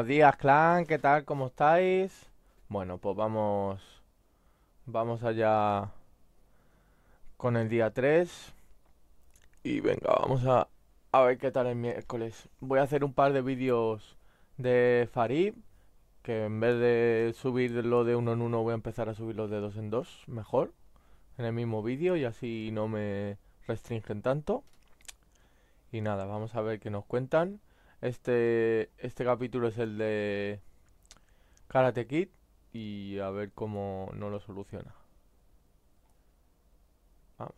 Buenos días, clan, ¿qué tal? ¿Cómo estáis? Bueno, pues vamos allá con el día 3 y venga, a ver qué tal el miércoles. Voy a hacer un par de vídeos de Farid, que en vez de subirlo de uno en uno voy a empezar a subirlo de dos en dos, mejor, en el mismo vídeo y así no me restringen tanto. Y nada, vamos a ver qué nos cuentan. Este capítulo es el de Karate Kid y a ver cómo no lo soluciona. Ah,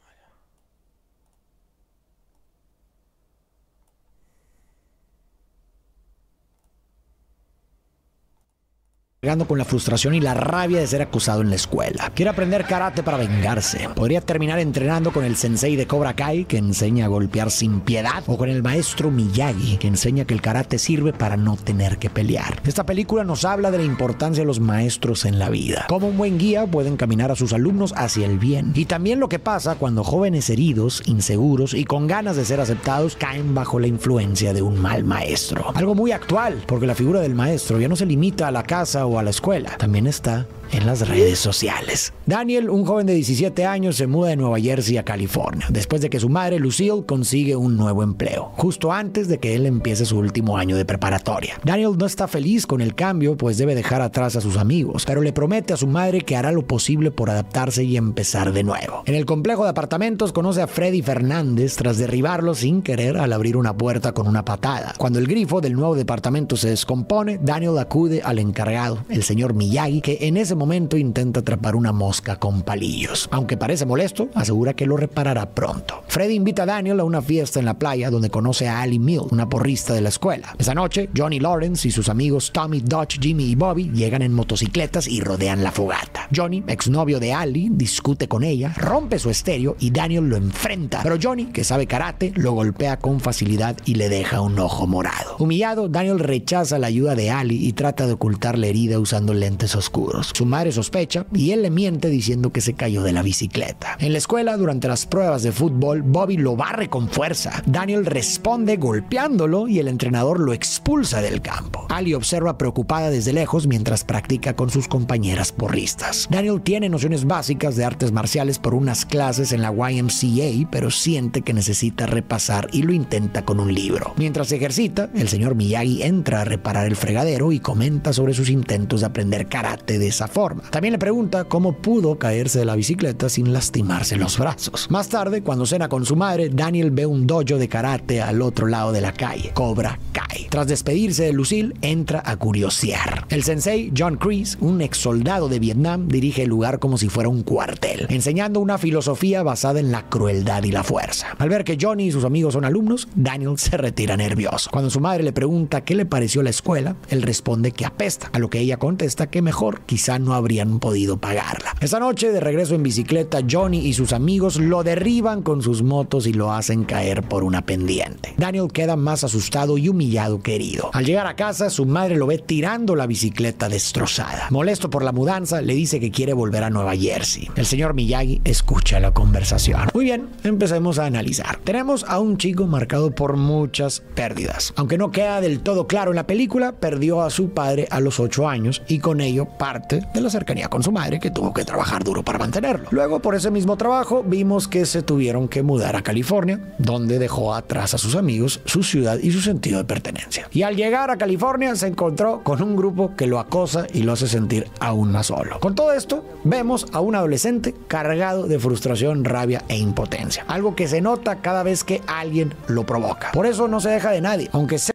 Cargando con la frustración y la rabia de ser acusado en la escuela. Quiere aprender karate para vengarse. Podría terminar entrenando con el sensei de Cobra Kai, que enseña a golpear sin piedad, o con el maestro Miyagi, que enseña que el karate sirve para no tener que pelear. Esta película nos habla de la importancia de los maestros en la vida, cómo un buen guía puede encaminar a sus alumnos hacia el bien, y también lo que pasa cuando jóvenes heridos, inseguros y con ganas de ser aceptados caen bajo la influencia de un mal maestro. Algo muy actual, porque la figura del maestro ya no se limita a la casa o a la escuela, también está en las redes sociales. Daniel, un joven de 17 años, se muda de Nueva Jersey a California, después de que su madre Lucille consigue un nuevo empleo, justo antes de que él empiece su último año de preparatoria. Daniel no está feliz con el cambio, pues debe dejar atrás a sus amigos, pero le promete a su madre que hará lo posible por adaptarse y empezar de nuevo. En el complejo de apartamentos conoce a Freddy Fernández tras derribarlo sin querer al abrir una puerta con una patada. Cuando el grifo del nuevo departamento se descompone, Daniel acude al encargado, el señor Miyagi, que en ese momento intenta atrapar una mosca con palillos. Aunque parece molesto, asegura que lo reparará pronto. Freddy invita a Daniel a una fiesta en la playa donde conoce a Ali Mill, una porrista de la escuela. Esa noche, Johnny Lawrence y sus amigos Tommy, Dutch, Jimmy y Bobby llegan en motocicletas y rodean la fogata. Johnny, exnovio de Ali, discute con ella, rompe su estéreo y Daniel lo enfrenta. Pero Johnny, que sabe karate, lo golpea con facilidad y le deja un ojo morado. Humillado, Daniel rechaza la ayuda de Ali y trata de ocultar la herida usando lentes oscuros. Su madre sospecha y él le miente diciendo que se cayó de la bicicleta. En la escuela, durante las pruebas de fútbol, Bobby lo barre con fuerza. Daniel responde golpeándolo y el entrenador lo expulsa del campo. Ali observa preocupada desde lejos mientras practica con sus compañeras porristas. Daniel tiene nociones básicas de artes marciales por unas clases en la YMCA, pero siente que necesita repasar y lo intenta con un libro. Mientras se ejercita, el señor Miyagi entra a reparar el fregadero y comenta sobre sus intentos de aprender karate de esa forma. También le pregunta cómo pudo caerse de la bicicleta sin lastimarse los brazos. Más tarde, cuando cena con su madre, Daniel ve un dojo de karate al otro lado de la calle, Cobra Kai. Tras despedirse de Lucille, entra a curiosear. El sensei John Kreese, un ex soldado de Vietnam, dirige el lugar como si fuera un cuartel, enseñando una filosofía basada en la crueldad y la fuerza. Al ver que Johnny y sus amigos son alumnos, Daniel se retira nervioso. Cuando su madre le pregunta qué le pareció la escuela, él responde que apesta, a lo que ella contesta que mejor quizá no habrían podido pagarla. Esa noche, de regreso en bicicleta, Johnny y sus amigos lo derriban con sus motos y lo hacen caer por una pendiente. Daniel queda más asustado y humillado que herido. Al llegar a casa, su madre lo ve tirando la bicicleta destrozada. Molesto por la mudanza, le dice que quiere volver a Nueva Jersey. El señor Miyagi escucha la conversación. Muy bien, empecemos a analizar. Tenemos a un chico marcado por muchas pérdidas. Aunque no queda del todo claro en la película, perdió a su padre a los 8 años y con ello parte de la cercanía con su madre, que tuvo que trabajar duro para mantenerlo. Luego, por ese mismo trabajo, vimos que se tuvieron que mudar a California, donde dejó atrás a sus amigos, su ciudad y su sentido de pertenencia. Y al llegar a California se encontró con un grupo que lo acosa y lo hace sentir aún más solo. Con todo esto, vemos a un adolescente cargado de frustración, rabia e impotencia, algo que se nota cada vez que alguien lo provoca. Por eso no se deja de nadie, aunque sea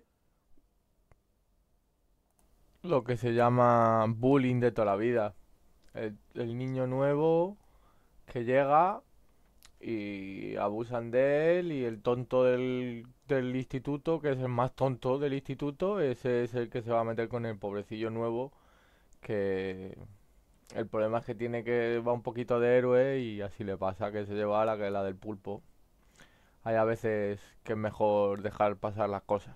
lo que se llama bullying de toda la vida. El niño nuevo que llega y abusan de él y el tonto del instituto, que es el más tonto del instituto, ese es el que se va a meter con el pobrecillo nuevo, que el problema es que tiene que va un poquito de héroe y así le pasa, que se lleva a la que la del pulpo. Hay a veces que es mejor dejar pasar las cosas.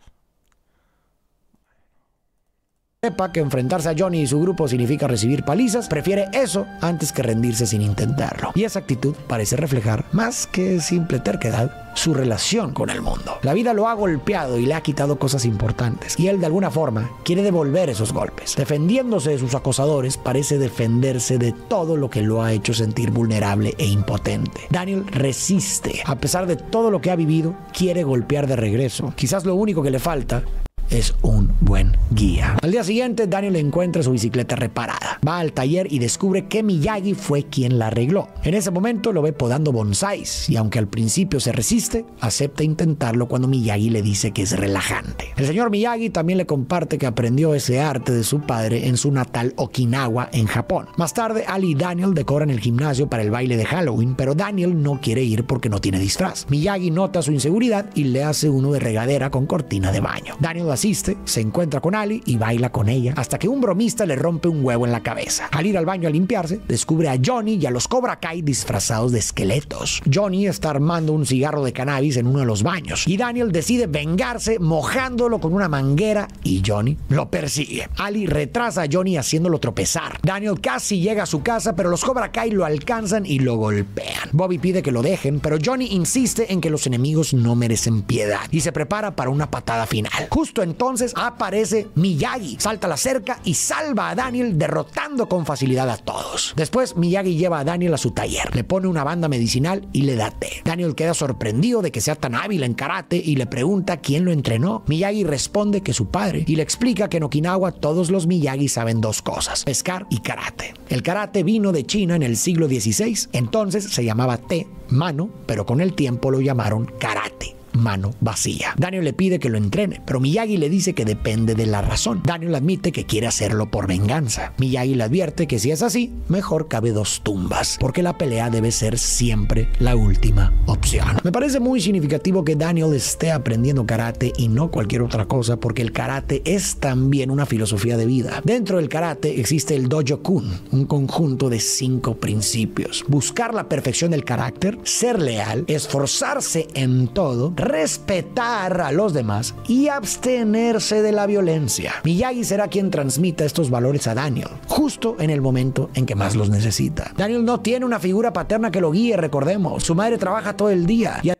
Sepa que enfrentarse a Johnny y su grupo significa recibir palizas, prefiere eso antes que rendirse sin intentarlo. Y esa actitud parece reflejar, más que simple terquedad, su relación con el mundo. La vida lo ha golpeado y le ha quitado cosas importantes, y él de alguna forma quiere devolver esos golpes. Defendiéndose de sus acosadores, parece defenderse de todo lo que lo ha hecho sentir vulnerable e impotente. Daniel resiste. A pesar de todo lo que ha vivido, quiere golpear de regreso. Quizás lo único que le falta es un buen guía. Al día siguiente, Daniel encuentra su bicicleta reparada. Va al taller y descubre que Miyagi fue quien la arregló. En ese momento lo ve podando bonsáis y aunque al principio se resiste, acepta intentarlo cuando Miyagi le dice que es relajante. El señor Miyagi también le comparte que aprendió ese arte de su padre en su natal Okinawa, en Japón. Más tarde, Ali y Daniel decoran el gimnasio para el baile de Halloween, pero Daniel no quiere ir porque no tiene disfraz. Miyagi nota su inseguridad y le hace uno de regadera con cortina de baño. Daniel asiste, se encuentra con Ali y baila con ella hasta que un bromista le rompe un huevo en la cabeza. Al ir al baño a limpiarse, descubre a Johnny y a los Cobra Kai disfrazados de esqueletos. Johnny está armando un cigarro de cannabis en uno de los baños y Daniel decide vengarse mojándolo con una manguera y Johnny lo persigue. Ali retrasa a Johnny haciéndolo tropezar. Daniel casi llega a su casa, pero los Cobra Kai lo alcanzan y lo golpean. Bobby pide que lo dejen, pero Johnny insiste en que los enemigos no merecen piedad y se prepara para una patada final. Justo entonces aparece Miyagi, salta la cerca y salva a Daniel, derrotando con facilidad a todos. Después Miyagi lleva a Daniel a su taller, le pone una banda medicinal y le da té. Daniel queda sorprendido de que sea tan hábil en karate y le pregunta quién lo entrenó. Miyagi responde que su padre y le explica que en Okinawa todos los Miyagi saben dos cosas: pescar y karate. El karate vino de China en el siglo XVI, entonces se llamaba té, mano, pero con el tiempo lo llamaron karate, mano vacía. Daniel le pide que lo entrene, pero Miyagi le dice que depende de la razón. Daniel admite que quiere hacerlo por venganza. Miyagi le advierte que si es así, mejor cabe dos tumbas, porque la pelea debe ser siempre la última opción. Me parece muy significativo que Daniel esté aprendiendo karate y no cualquier otra cosa, porque el karate es también una filosofía de vida. Dentro del karate existe el Dojo-kun, un conjunto de 5 principios: buscar la perfección del carácter, ser leal, esforzarse en todo, respetar a los demás y abstenerse de la violencia. Miyagi será quien transmita estos valores a Daniel, justo en el momento en que más los necesita. Daniel no tiene una figura paterna que lo guíe, recordemos. Su madre trabaja todo el día y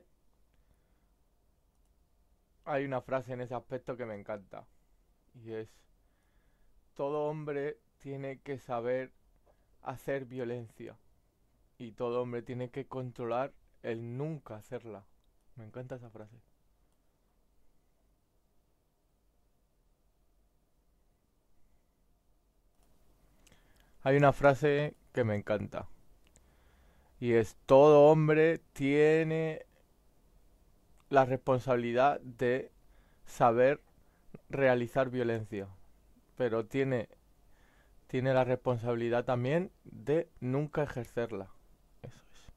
hay una frase en ese aspecto que me encanta y es: todo hombre tiene que saber hacer violencia y todo hombre tiene que controlar el nunca hacerla. Me encanta esa frase. Hay una frase que me encanta y es: todo hombre tiene la responsabilidad de saber realizar violencia, pero tiene la responsabilidad también de nunca ejercerla. Eso es.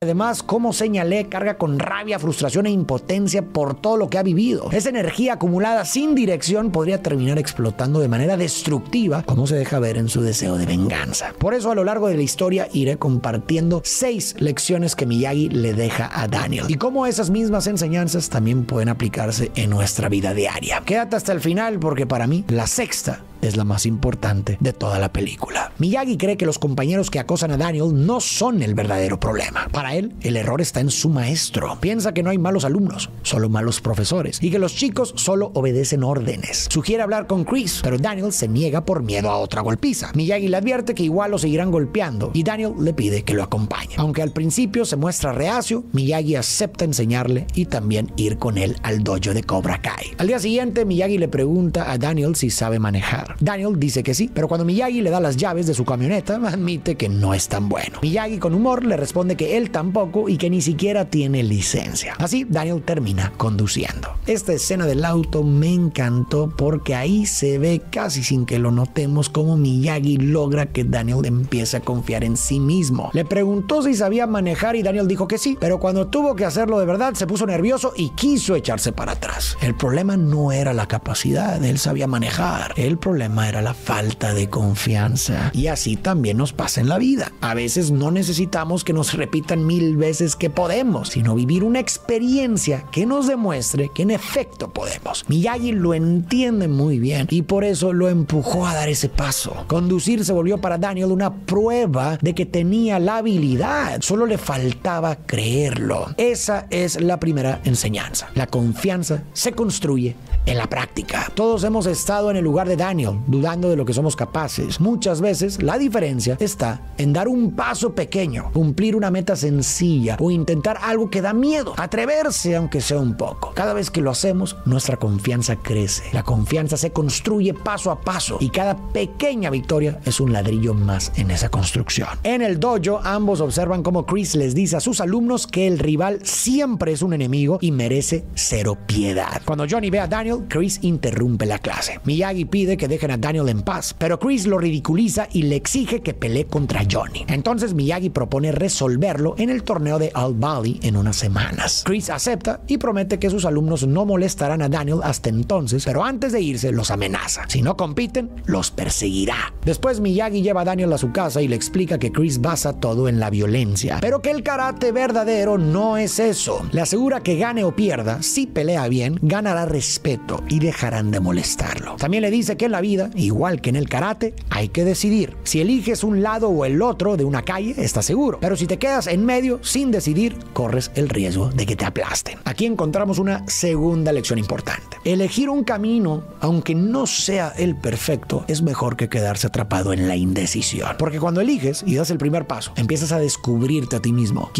Además, como señalé, carga con rabia, frustración e impotencia por todo lo que ha vivido. Esa energía acumulada sin dirección podría terminar explotando de manera destructiva, como se deja ver en su deseo de venganza. Por eso, a lo largo de la historia iré compartiendo 6 lecciones que Miyagi le deja a Daniel y cómo esas mismas enseñanzas también pueden aplicarse en nuestra vida diaria. Quédate hasta el final porque para mí la 6ª es la más importante de toda la película. Miyagi cree que los compañeros que acosan a Daniel no son el verdadero problema. Para él, el error está en su maestro. Piensa que no hay malos alumnos, solo malos profesores, y que los chicos solo obedecen órdenes. Sugiere hablar con Chris, pero Daniel se niega por miedo a otra golpiza. Miyagi le advierte que igual lo seguirán golpeando, y Daniel le pide que lo acompañe. Aunque al principio se muestra reacio, Miyagi acepta enseñarle y también ir con él al dojo de Cobra Kai. Al día siguiente, Miyagi le pregunta a Daniel si sabe manejar. Daniel dice que sí, pero cuando Miyagi le da las llaves de su camioneta, admite que no es tan bueno. Miyagi con humor le responde que él tampoco y que ni siquiera tiene licencia. Así, Daniel termina conduciendo. Esta escena del auto me encantó porque ahí se ve casi sin que lo notemos cómo Miyagi logra que Daniel empiece a confiar en sí mismo. Le preguntó si sabía manejar y Daniel dijo que sí, pero cuando tuvo que hacerlo de verdad se puso nervioso y quiso echarse para atrás. El problema no era la capacidad, él sabía manejar. El problema problema era la falta de confianza. Y así también nos pasa en la vida. A veces no necesitamos que nos repitan 1000 veces que podemos, sino vivir una experiencia que nos demuestre que en efecto podemos. Miyagi lo entiende muy bien y por eso lo empujó a dar ese paso. Conducir se volvió para Daniel una prueba de que tenía la habilidad, solo le faltaba creerlo. Esa es la primera enseñanza. La confianza se construye en la práctica. Todos hemos estado en el lugar de Daniel, dudando de lo que somos capaces. Muchas veces la diferencia está en dar un paso pequeño, cumplir una meta sencilla o intentar algo que da miedo, atreverse aunque sea un poco. Cada vez que lo hacemos, nuestra confianza crece. La confianza se construye paso a paso y cada pequeña victoria es un ladrillo más en esa construcción. En el dojo, ambos observan cómo Chris les dice a sus alumnos que el rival siempre es un enemigo y merece cero piedad. Cuando Johnny ve a Daniel, Chris interrumpe la clase. Miyagi pide que dejen a Daniel en paz, pero Chris lo ridiculiza y le exige que pelee contra Johnny. Entonces Miyagi propone resolverlo en el torneo de All Valley en unas semanas. Chris acepta y promete que sus alumnos no molestarán a Daniel hasta entonces, pero antes de irse los amenaza. Si no compiten, los perseguirá. Después Miyagi lleva a Daniel a su casa y le explica que Chris basa todo en la violencia, pero que el karate verdadero no es eso. Le asegura que gane o pierda, si pelea bien, ganará respeto y dejarán de molestarlo. También le dice que en la vida, igual que en el karate, hay que decidir. Si eliges un lado o el otro de una calle, estás seguro. Pero si te quedas en medio sin decidir, corres el riesgo de que te aplasten. Aquí encontramos una segunda lección importante. Elegir un camino, aunque no sea el perfecto, es mejor que quedarse atrapado en la indecisión. Porque cuando eliges y das el primer paso, empiezas a descubrirte a ti mismo.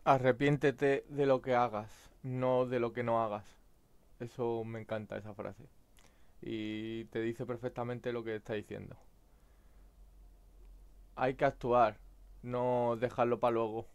Arrepiéntete de lo que hagas, no de lo que no hagas. Eso me encanta, esa frase. Y te dice perfectamente lo que está diciendo. Hay que actuar, no dejarlo para luego.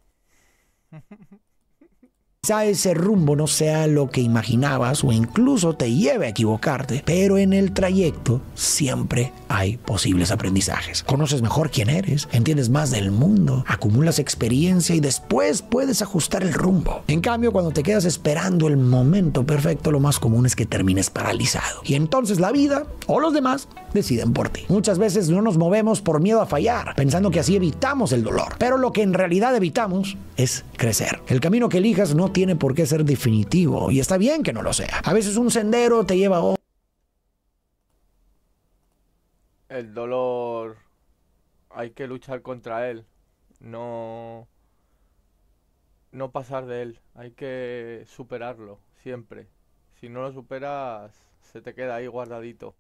Quizá ese rumbo no sea lo que imaginabas o incluso te lleve a equivocarte, pero en el trayecto siempre hay posibles aprendizajes. Conoces mejor quién eres, entiendes más del mundo, acumulas experiencia y después puedes ajustar el rumbo. En cambio, cuando te quedas esperando el momento perfecto, lo más común es que termines paralizado. Y entonces la vida o los demás deciden por ti. Muchas veces no nos movemos por miedo a fallar, pensando que así evitamos el dolor. Pero lo que en realidad evitamos es crecer. El camino que elijas no tiene por qué ser definitivo y está bien que no lo sea. A veces un sendero te lleva a... El dolor hay que luchar contra él, no pasar de él, hay que superarlo siempre. Si no lo superas, se te queda ahí guardadito.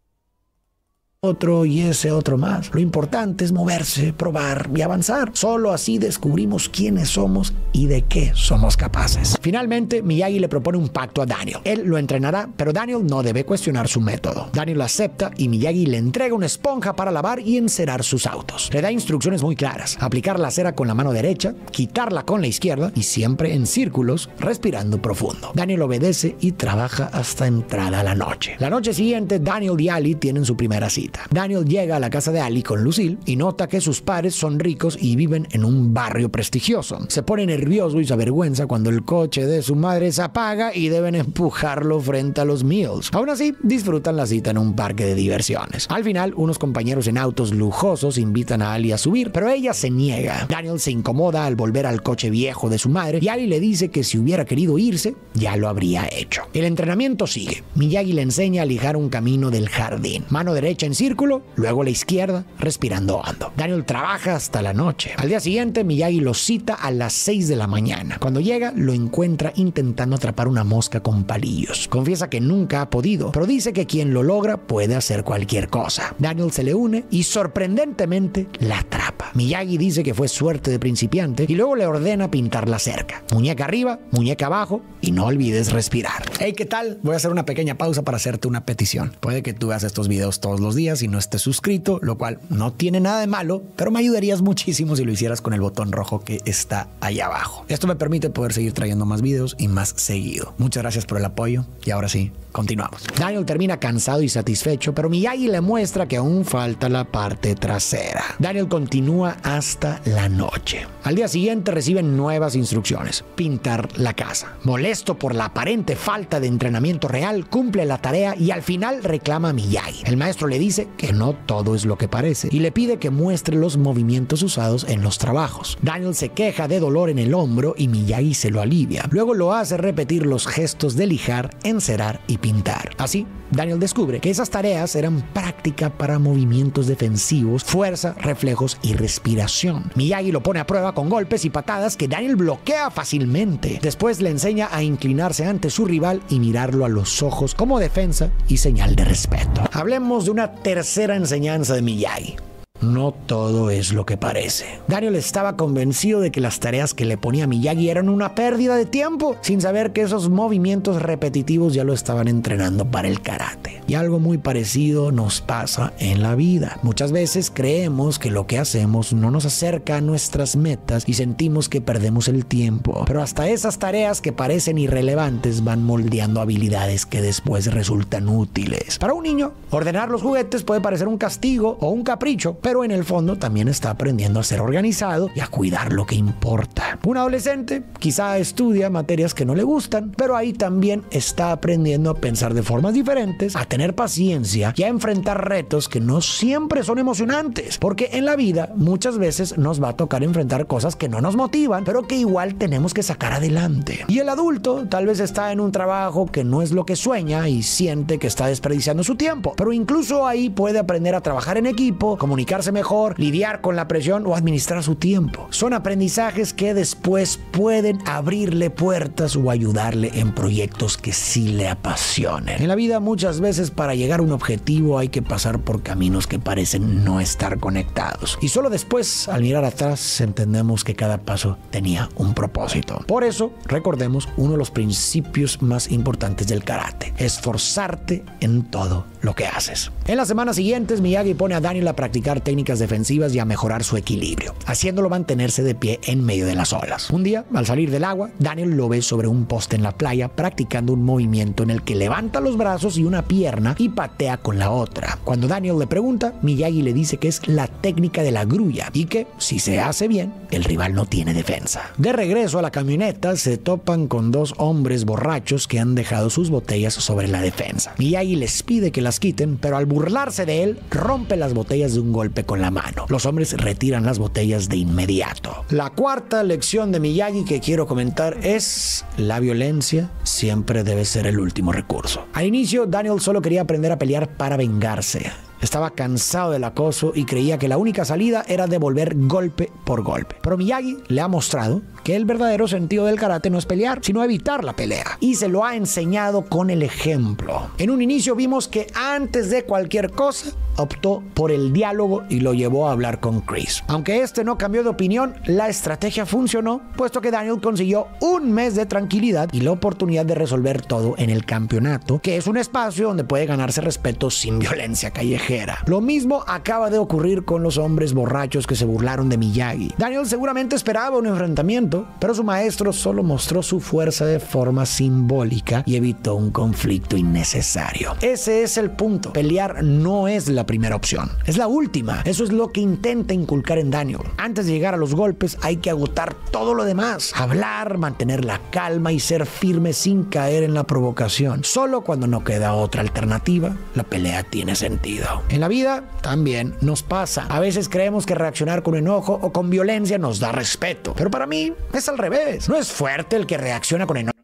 Otro y ese otro más. Lo importante es moverse, probar y avanzar. Solo así descubrimos quiénes somos y de qué somos capaces. Finalmente, Miyagi le propone un pacto a Daniel. Él lo entrenará, pero Daniel no debe cuestionar su método. Daniel acepta y Miyagi le entrega una esponja para lavar y encerar sus autos. Le da instrucciones muy claras. Aplicar la cera con la mano derecha, quitarla con la izquierda y siempre en círculos, respirando profundo. Daniel obedece y trabaja hasta entrada la noche. La noche siguiente, Daniel y Ali tienen su primera cita. Daniel llega a la casa de Ali con Lucille y nota que sus padres son ricos y viven en un barrio prestigioso. Se pone nervioso y se avergüenza cuando el coche de su madre se apaga y deben empujarlo frente a los Mills. Aún así, disfrutan la cita en un parque de diversiones. Al final, unos compañeros en autos lujosos invitan a Ali a subir, pero ella se niega. Daniel se incomoda al volver al coche viejo de su madre y Ali le dice que si hubiera querido irse, ya lo habría hecho. El entrenamiento sigue. Miyagi le enseña a lijar un camino del jardín. Mano derecha en círculo, luego la izquierda, respirando hondo. Daniel trabaja hasta la noche. Al día siguiente, Miyagi lo cita a las 6 de la mañana. Cuando llega, lo encuentra intentando atrapar una mosca con palillos. Confiesa que nunca ha podido, pero dice que quien lo logra puede hacer cualquier cosa. Daniel se le une y sorprendentemente la atrapa. Miyagi dice que fue suerte de principiante y luego le ordena pintar la cerca. Muñeca arriba, muñeca abajo y no olvides respirar. Hey, ¿qué tal? Voy a hacer una pequeña pausa para hacerte una petición. Puede que tú veas estos videos todos los días suscribirías si no estés suscrito, lo cual no tiene nada de malo, pero me ayudarías muchísimo si lo hicieras con el botón rojo que está ahí abajo. Esto me permite poder seguir trayendo más videos y más seguido. Muchas gracias por el apoyo y ahora sí, continuamos. Daniel termina cansado y satisfecho, pero Miyagi le muestra que aún falta la parte trasera. Daniel continúa hasta la noche. Al día siguiente reciben nuevas instrucciones: pintar la casa. Molesto por la aparente falta de entrenamiento real, cumple la tarea y al final reclama a Miyagi. El maestro le dice que no todo es lo que parece y le pide que muestre los movimientos usados en los trabajos. Daniel se queja de dolor en el hombro y Miyagi se lo alivia. Luego lo hace repetir los gestos de lijar, encerar y pintar. Así, Daniel descubre que esas tareas eran práctica para movimientos defensivos, fuerza, reflejos y respiración. Miyagi lo pone a prueba con golpes y patadas que Daniel bloquea fácilmente. Después le enseña a inclinarse ante su rival y mirarlo a los ojos como defensa y señal de respeto. Hablemos de una tercera enseñanza de Miyagi: no todo es lo que parece. Daniel estaba convencido de que las tareas que le ponía Miyagi eran una pérdida de tiempo, sin saber que esos movimientos repetitivos ya lo estaban entrenando para el karate. Y algo muy parecido nos pasa en la vida. Muchas veces creemos que lo que hacemos no nos acerca a nuestras metas y sentimos que perdemos el tiempo. Pero hasta esas tareas que parecen irrelevantes van moldeando habilidades que después resultan útiles. Para un niño, ordenar los juguetes puede parecer un castigo o un capricho, pero en el fondo también está aprendiendo a ser organizado y a cuidar lo que importa. Un adolescente quizá estudia materias que no le gustan, pero ahí también está aprendiendo a pensar de formas diferentes, a tener paciencia y a enfrentar retos que no siempre son emocionantes, porque en la vida muchas veces nos va a tocar enfrentar cosas que no nos motivan, pero que igual tenemos que sacar adelante. Y el adulto tal vez está en un trabajo que no es lo que sueña y siente que está desperdiciando su tiempo, pero incluso ahí puede aprender a trabajar en equipo, comunicarse mejor, lidiar con la presión o administrar su tiempo. Son aprendizajes que después pueden abrirle puertas o ayudarle en proyectos que sí le apasionen. En la vida muchas veces para llegar a un objetivo hay que pasar por caminos que parecen no estar conectados. Y solo después, al mirar atrás, entendemos que cada paso tenía un propósito. Por eso, recordemos uno de los principios más importantes del karate: esforzarte en todo lo que haces. En las semanas siguientes, Miyagi pone a Daniel a practicar técnicas defensivas y a mejorar su equilibrio, haciéndolo mantenerse de pie en medio de las olas. Un día, al salir del agua, Daniel lo ve sobre un poste en la playa practicando un movimiento en el que levanta los brazos y una pierna y patea con la otra. Cuando Daniel le pregunta, Miyagi le dice que es la técnica de la grulla y que, si se hace bien, el rival no tiene defensa. De regreso a la camioneta, se topan con dos hombres borrachos que han dejado sus botellas sobre la defensa. Miyagi les pide que las quiten, pero al burlarse de él, rompe las botellas de un golpe con la mano. Los hombres retiran las botellas de inmediato. La cuarta lección de Miyagi que quiero comentar es: la violencia siempre debe ser el último recurso. Al inicio, Daniel solo quería aprender a pelear para vengarse. Estaba cansado del acoso y creía que la única salida era devolver golpe por golpe. Pero Miyagi le ha mostrado que el verdadero sentido del karate no es pelear, sino evitar la pelea. Y se lo ha enseñado con el ejemplo. En un inicio vimos que antes de cualquier cosa optó por el diálogo y lo llevó a hablar con Chris. Aunque este no cambió de opinión, la estrategia funcionó, puesto que Daniel consiguió un mes de tranquilidad y la oportunidad de resolver todo en el campeonato, que es un espacio donde puede ganarse respeto sin violencia callejera. Lo mismo acaba de ocurrir con los hombres borrachos que se burlaron de Miyagi. Daniel seguramente esperaba un enfrentamiento, pero su maestro solo mostró su fuerza de forma simbólica y evitó un conflicto innecesario. Ese es el punto. Pelear no es la primera opción, es la última. Eso es lo que intenta inculcar en Daniel. Antes de llegar a los golpes hay que agotar todo lo demás: hablar, mantener la calma y ser firme sin caer en la provocación. Solo cuando no queda otra alternativa, la pelea tiene sentido. En la vida también nos pasa. A veces creemos que reaccionar con enojo o con violencia nos da respeto, pero para mí es al revés. No es fuerte el que reacciona con enojo.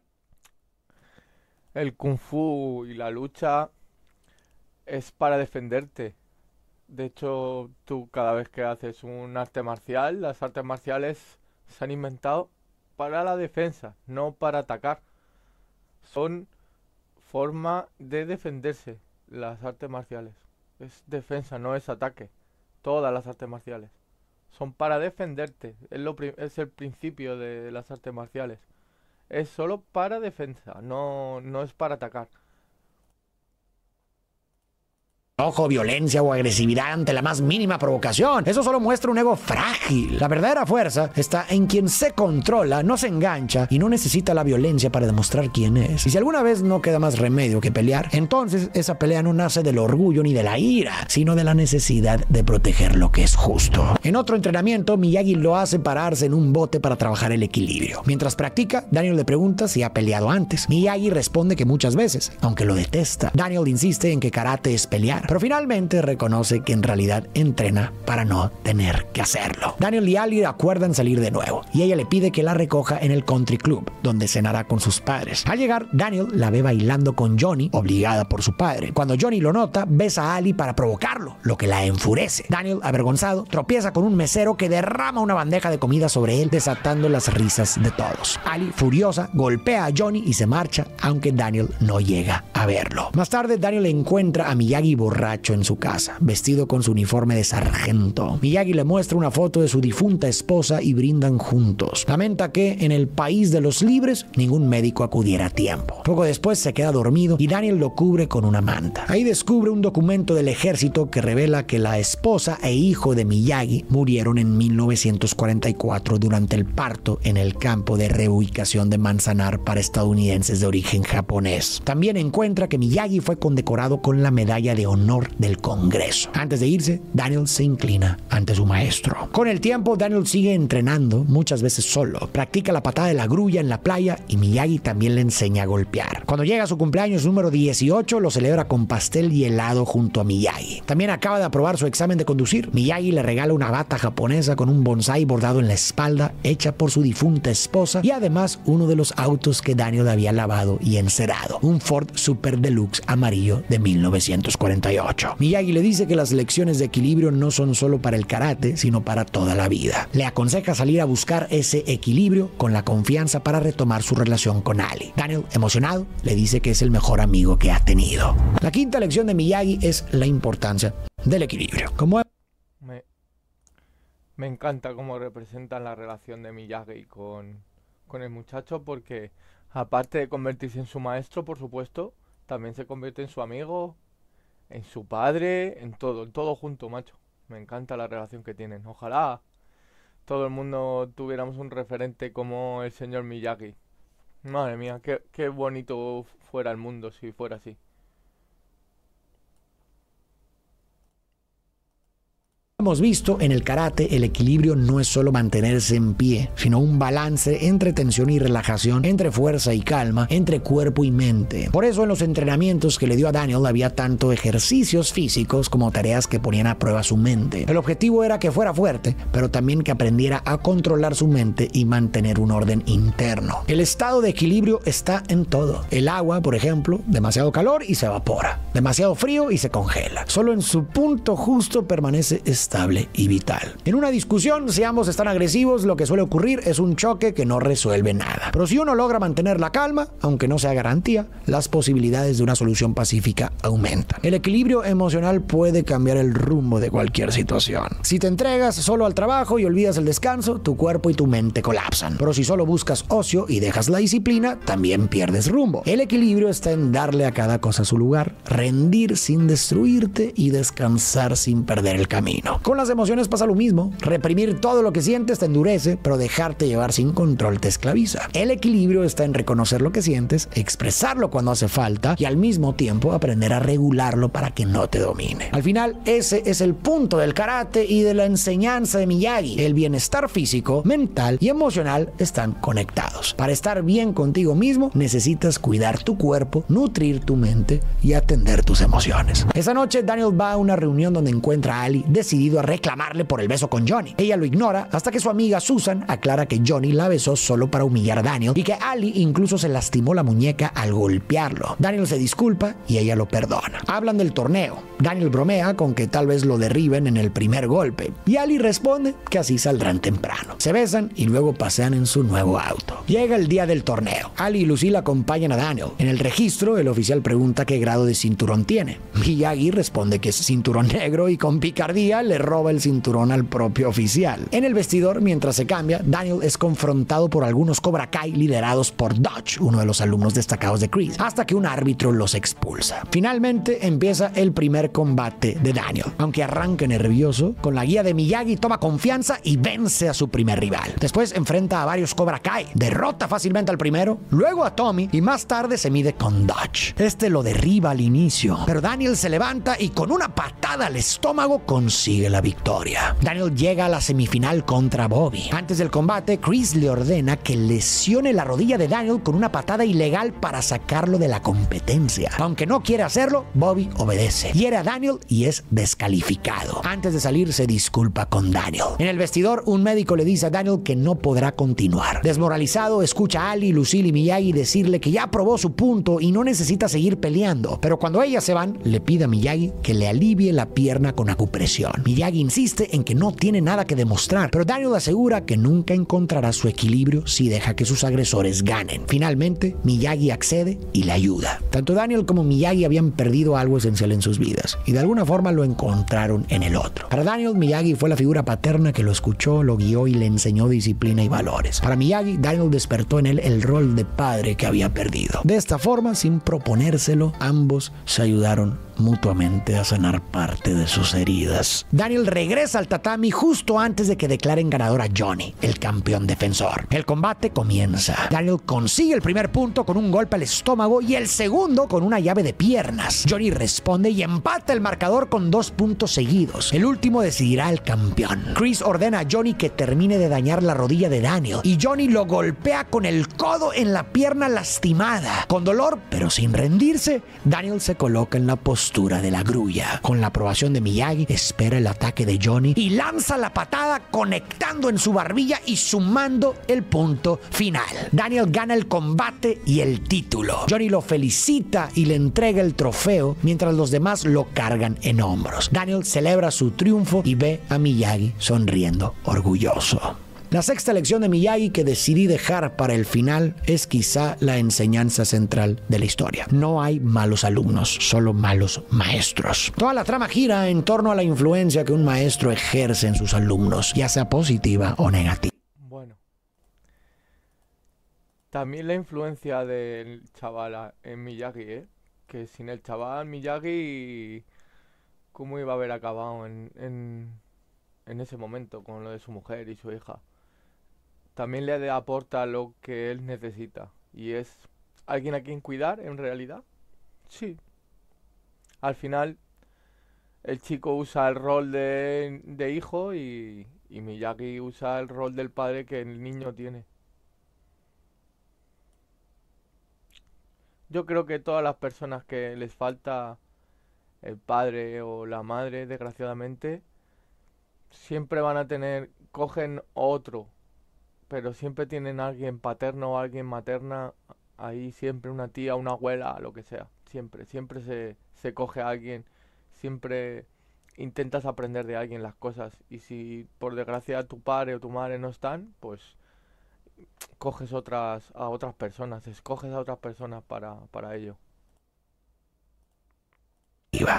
El kung fu y la lucha es para defenderte. De hecho, tú cada vez que haces un arte marcial, las artes marciales se han inventado para la defensa, no para atacar. Son forma de defenderse las artes marciales. Es defensa, no es ataque. Todas las artes marciales son para defenderte. Es el principio de las artes marciales. Es solo para defensa, no es para atacar. enojo, violencia o agresividad ante la más mínima provocación. Eso solo muestra un ego frágil. La verdadera fuerza está en quien se controla, no se engancha y no necesita la violencia para demostrar quién es. Y si alguna vez no queda más remedio que pelear, entonces esa pelea no nace del orgullo ni de la ira, sino de la necesidad de proteger lo que es justo. En otro entrenamiento, Miyagi lo hace pararse en un bote para trabajar el equilibrio. Mientras practica, Daniel le pregunta si ha peleado antes. Miyagi responde que muchas veces, aunque lo detesta. Daniel insiste en que karate es pelear, pero finalmente reconoce que en realidad entrena para no tener que hacerlo. Daniel y Ali acuerdan salir de nuevo, y ella le pide que la recoja en el country club, donde cenará con sus padres. Al llegar, Daniel la ve bailando con Johnny, obligada por su padre. Cuando Johnny lo nota, besa a Ali para provocarlo, lo que la enfurece. Daniel, avergonzado, tropieza con un mesero que derrama una bandeja de comida sobre él, desatando las risas de todos. Ali, furiosa, golpea a Johnny y se marcha, aunque Daniel no llega a verlo. Más tarde, Daniel encuentra a Miyagi borracho en su casa, vestido con su uniforme de sargento. Miyagi le muestra una foto de su difunta esposa y brindan juntos. Lamenta que, en el país de los libres, ningún médico acudiera a tiempo. Poco después se queda dormido y Daniel lo cubre con una manta. Ahí descubre un documento del ejército que revela que la esposa e hijo de Miyagi murieron en 1944 durante el parto en el campo de reubicación de Manzanar para estadounidenses de origen japonés. También encuentra que Miyagi fue condecorado con la medalla de honor del Congreso. Antes de irse, Daniel se inclina ante su maestro. Con el tiempo, Daniel sigue entrenando, muchas veces solo. Practica la patada de la grulla en la playa y Miyagi también le enseña a golpear. Cuando llega a su cumpleaños número 18, lo celebra con pastel y helado junto a Miyagi. También acaba de aprobar su examen de conducir. Miyagi le regala una bata japonesa con un bonsái bordado en la espalda, hecha por su difunta esposa, y además uno de los autos que Daniel había lavado y encerado, un Ford Super Deluxe amarillo de 1948. Miyagi le dice que las lecciones de equilibrio no son solo para el karate, sino para toda la vida. Le aconseja salir a buscar ese equilibrio con la confianza para retomar su relación con Ali. Daniel, emocionado, le dice que es el mejor amigo que ha tenido. La quinta lección de Miyagi es la importancia del equilibrio. Me encanta cómo representan la relación de Miyagi con el muchacho, porque aparte de convertirse en su maestro, por supuesto, también se convierte en su amigo, en su padre, en todo junto, macho. Me encanta la relación que tienen. Ojalá todo el mundo tuviéramos un referente como el señor Miyagi. Madre mía, qué bonito fuera el mundo si fuera así. Hemos visto, en el karate el equilibrio no es solo mantenerse en pie, sino un balance entre tensión y relajación, entre fuerza y calma, entre cuerpo y mente. Por eso en los entrenamientos que le dio a Daniel había tanto ejercicios físicos como tareas que ponían a prueba su mente. El objetivo era que fuera fuerte, pero también que aprendiera a controlar su mente y mantener un orden interno. El estado de equilibrio está en todo. El agua, por ejemplo, demasiado calor y se evapora, demasiado frío y se congela. Solo en su punto justo permanece estable y vital. En una discusión, si ambos están agresivos, lo que suele ocurrir es un choque que no resuelve nada. Pero si uno logra mantener la calma, aunque no sea garantía, las posibilidades de una solución pacífica aumentan. El equilibrio emocional puede cambiar el rumbo de cualquier situación. Si te entregas solo al trabajo y olvidas el descanso, tu cuerpo y tu mente colapsan. Pero si solo buscas ocio y dejas la disciplina, también pierdes rumbo. El equilibrio está en darle a cada cosa su lugar, rendir sin destruirte y descansar sin perder el camino. Con las emociones pasa lo mismo. Reprimir todo lo que sientes te endurece, pero dejarte llevar sin control te esclaviza. El equilibrio está en reconocer lo que sientes, expresarlo cuando hace falta y al mismo tiempo aprender a regularlo para que no te domine. Al final, ese es el punto del karate y de la enseñanza de Miyagi. El bienestar físico, mental y emocional están conectados. Para estar bien contigo mismo, necesitas cuidar tu cuerpo, nutrir tu mente y atender tus emociones. Esa noche, Daniel va a una reunión donde encuentra a Ali decidido a reclamarle por el beso con Johnny. Ella lo ignora hasta que su amiga Susan aclara que Johnny la besó solo para humillar a Daniel y que Ali incluso se lastimó la muñeca al golpearlo. Daniel se disculpa y ella lo perdona. Hablan del torneo. Daniel bromea con que tal vez lo derriben en el primer golpe y Ali responde que así saldrán temprano. Se besan y luego pasean en su nuevo auto. Llega el día del torneo. Ali y Lucille acompañan a Daniel. En el registro, el oficial pregunta qué grado de cinturón tiene. Miyagi responde que es cinturón negro y con picardía le le roba el cinturón al propio oficial. En el vestidor, mientras se cambia, Daniel es confrontado por algunos Cobra Kai liderados por Dutch, uno de los alumnos destacados de Chris, hasta que un árbitro los expulsa. Finalmente empieza el primer combate de Daniel. Aunque arranca nervioso, con la guía de Miyagi toma confianza y vence a su primer rival. Después enfrenta a varios Cobra Kai, derrota fácilmente al primero, luego a Tommy y más tarde se mide con Dutch. Este lo derriba al inicio, pero Daniel se levanta y con una patada al estómago consigue la victoria. Daniel llega a la semifinal contra Bobby. Antes del combate, Chris le ordena que lesione la rodilla de Daniel con una patada ilegal para sacarlo de la competencia. Aunque no quiere hacerlo, Bobby obedece. Hiere a Daniel y es descalificado. Antes de salir, se disculpa con Daniel. En el vestidor, un médico le dice a Daniel que no podrá continuar. Desmoralizado, escucha a Ali, Lucille y Miyagi decirle que ya probó su punto y no necesita seguir peleando. Pero cuando ellas se van, le pide a Miyagi que le alivie la pierna con acupresión. Miyagi insiste en que no tiene nada que demostrar, pero Daniel asegura que nunca encontrará su equilibrio si deja que sus agresores ganen. Finalmente, Miyagi accede y le ayuda. Tanto Daniel como Miyagi habían perdido algo esencial en sus vidas y de alguna forma lo encontraron en el otro. Para Daniel, Miyagi fue la figura paterna que lo escuchó, lo guió y le enseñó disciplina y valores. Para Miyagi, Daniel despertó en él el rol de padre que había perdido. De esta forma, sin proponérselo, ambos se ayudaron mutuamente a sanar parte de sus heridas. Daniel regresa al tatami justo antes de que declaren ganador a Johnny, el campeón defensor. El combate comienza. Daniel consigue el primer punto con un golpe al estómago y el segundo con una llave de piernas. Johnny responde y empata el marcador con 2 puntos seguidos. El último decidirá al campeón. Chris ordena a Johnny que termine de dañar la rodilla de Daniel y Johnny lo golpea con el codo en la pierna lastimada. Con dolor, pero sin rendirse, Daniel se coloca en la postura de la grulla. Con la aprobación de Miyagi, espera el ataque de Johnny y lanza la patada conectando en su barbilla y sumando el punto final. Daniel gana el combate y el título. Johnny lo felicita y le entrega el trofeo mientras los demás lo cargan en hombros. Daniel celebra su triunfo y ve a Miyagi sonriendo orgulloso. La sexta lección de Miyagi que decidí dejar para el final es quizá la enseñanza central de la historia. No hay malos alumnos, solo malos maestros. Toda la trama gira en torno a la influencia que un maestro ejerce en sus alumnos, ya sea positiva o negativa. Bueno, también la influencia del chaval en Miyagi, que sin el chaval Miyagi, ¿cómo iba a haber acabado en ese momento con lo de su mujer y su hija? También le aporta lo que él necesita. Y es alguien a quien cuidar, en realidad. Sí. Al final, el chico usa el rol de hijo y Miyagi usa el rol del padre que el niño tiene. Yo creo que todas las personas que les falta el padre o la madre, desgraciadamente, siempre van a cogen otro. Pero siempre tienen a alguien paterno o alguien materna, ahí siempre una tía, una abuela, lo que sea. Siempre se coge a alguien, siempre intentas aprender de alguien las cosas. Y si por desgracia tu padre o tu madre no están, pues coges a otras personas, escoges a otras personas para ello.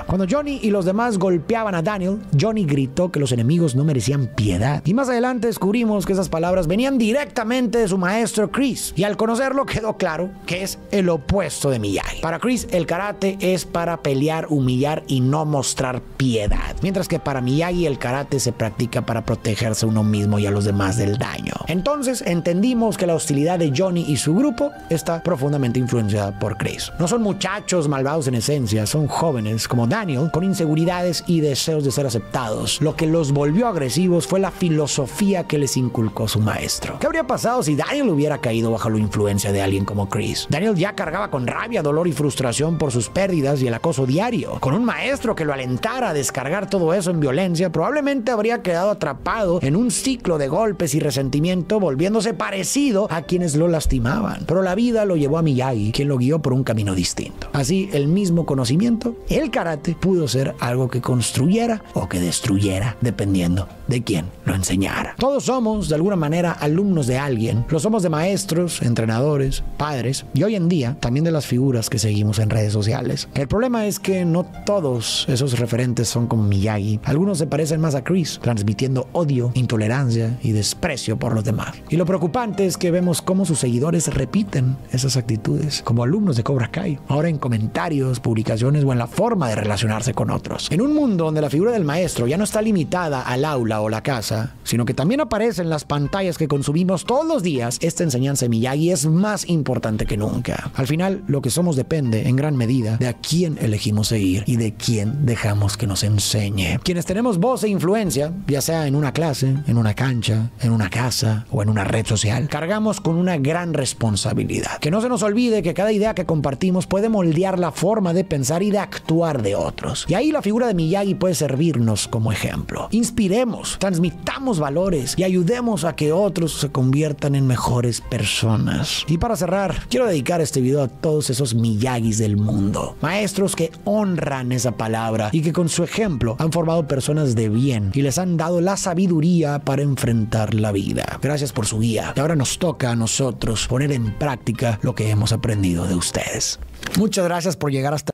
Cuando Johnny y los demás golpeaban a Daniel, Johnny gritó que los enemigos no merecían piedad. Y más adelante descubrimos que esas palabras venían directamente de su maestro Chris. Y al conocerlo quedó claro que es el opuesto de Miyagi. Para Chris, el karate es para pelear, humillar y no mostrar piedad. Mientras que para Miyagi, el karate se practica para protegerse a uno mismo y a los demás del daño. Entonces entendimos que la hostilidad de Johnny y su grupo está profundamente influenciada por Chris. No son muchachos malvados en esencia, son jóvenes como Daniel, con inseguridades y deseos de ser aceptados. Lo que los volvió agresivos fue la filosofía que les inculcó su maestro. ¿Qué habría pasado si Daniel hubiera caído bajo la influencia de alguien como Chris? Daniel ya cargaba con rabia, dolor y frustración por sus pérdidas y el acoso diario. Con un maestro que lo alentara a descargar todo eso en violencia, probablemente habría quedado atrapado en un ciclo de golpes y resentimiento, volviéndose parecido a quienes lo lastimaban. Pero la vida lo llevó a Miyagi, quien lo guió por un camino distinto. Así, el mismo conocimiento, el karate karate pudo ser algo que construyera o que destruyera, dependiendo de quién lo enseñara. Todos somos, de alguna manera, alumnos de alguien. Lo somos de maestros, entrenadores, padres y hoy en día también de las figuras que seguimos en redes sociales. El problema es que no todos esos referentes son como Miyagi. Algunos se parecen más a Chris, transmitiendo odio, intolerancia y desprecio por los demás. Y lo preocupante es que vemos cómo sus seguidores repiten esas actitudes como alumnos de Cobra Kai, ahora en comentarios, publicaciones o en la forma de relacionarse con otros. En un mundo donde la figura del maestro ya no está limitada al aula o la casa, sino que también aparece en las pantallas que consumimos todos los días, esta enseñanza de Miyagi es más importante que nunca. Al final, lo que somos depende en gran medida de a quién elegimos seguir y de quién dejamos que nos enseñe. Quienes tenemos voz e influencia, ya sea en una clase, en una cancha, en una casa o en una red social, cargamos con una gran responsabilidad. Que no se nos olvide que cada idea que compartimos puede moldear la forma de pensar y de actuar de otros. Y ahí la figura de Miyagi puede servirnos como ejemplo. Inspiremos, transmitamos valores y ayudemos a que otros se conviertan en mejores personas. Y para cerrar, quiero dedicar este video a todos esos Miyagis del mundo. Maestros que honran esa palabra y que con su ejemplo han formado personas de bien y les han dado la sabiduría para enfrentar la vida. Gracias por su guía. Y ahora nos toca a nosotros poner en práctica lo que hemos aprendido de ustedes. Muchas gracias por llegar hasta...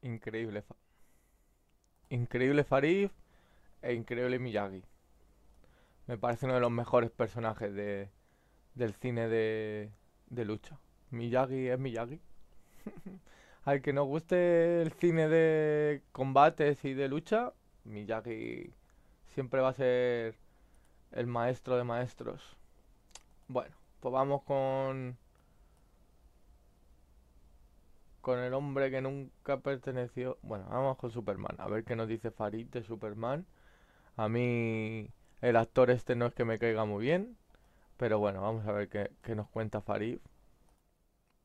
Increíble. Increíble Farid e increíble Miyagi. Me parece uno de los mejores personajes del cine de lucha. Miyagi es Miyagi. Al que nos guste el cine de combates y de lucha, Miyagi siempre va a ser el maestro de maestros. Bueno, pues vamos con el hombre que nunca perteneció. Bueno, vamos con Superman. A ver qué nos dice Farid de Superman. A mí el actor este no es que me caiga muy bien, pero bueno, vamos a ver qué nos cuenta Farid.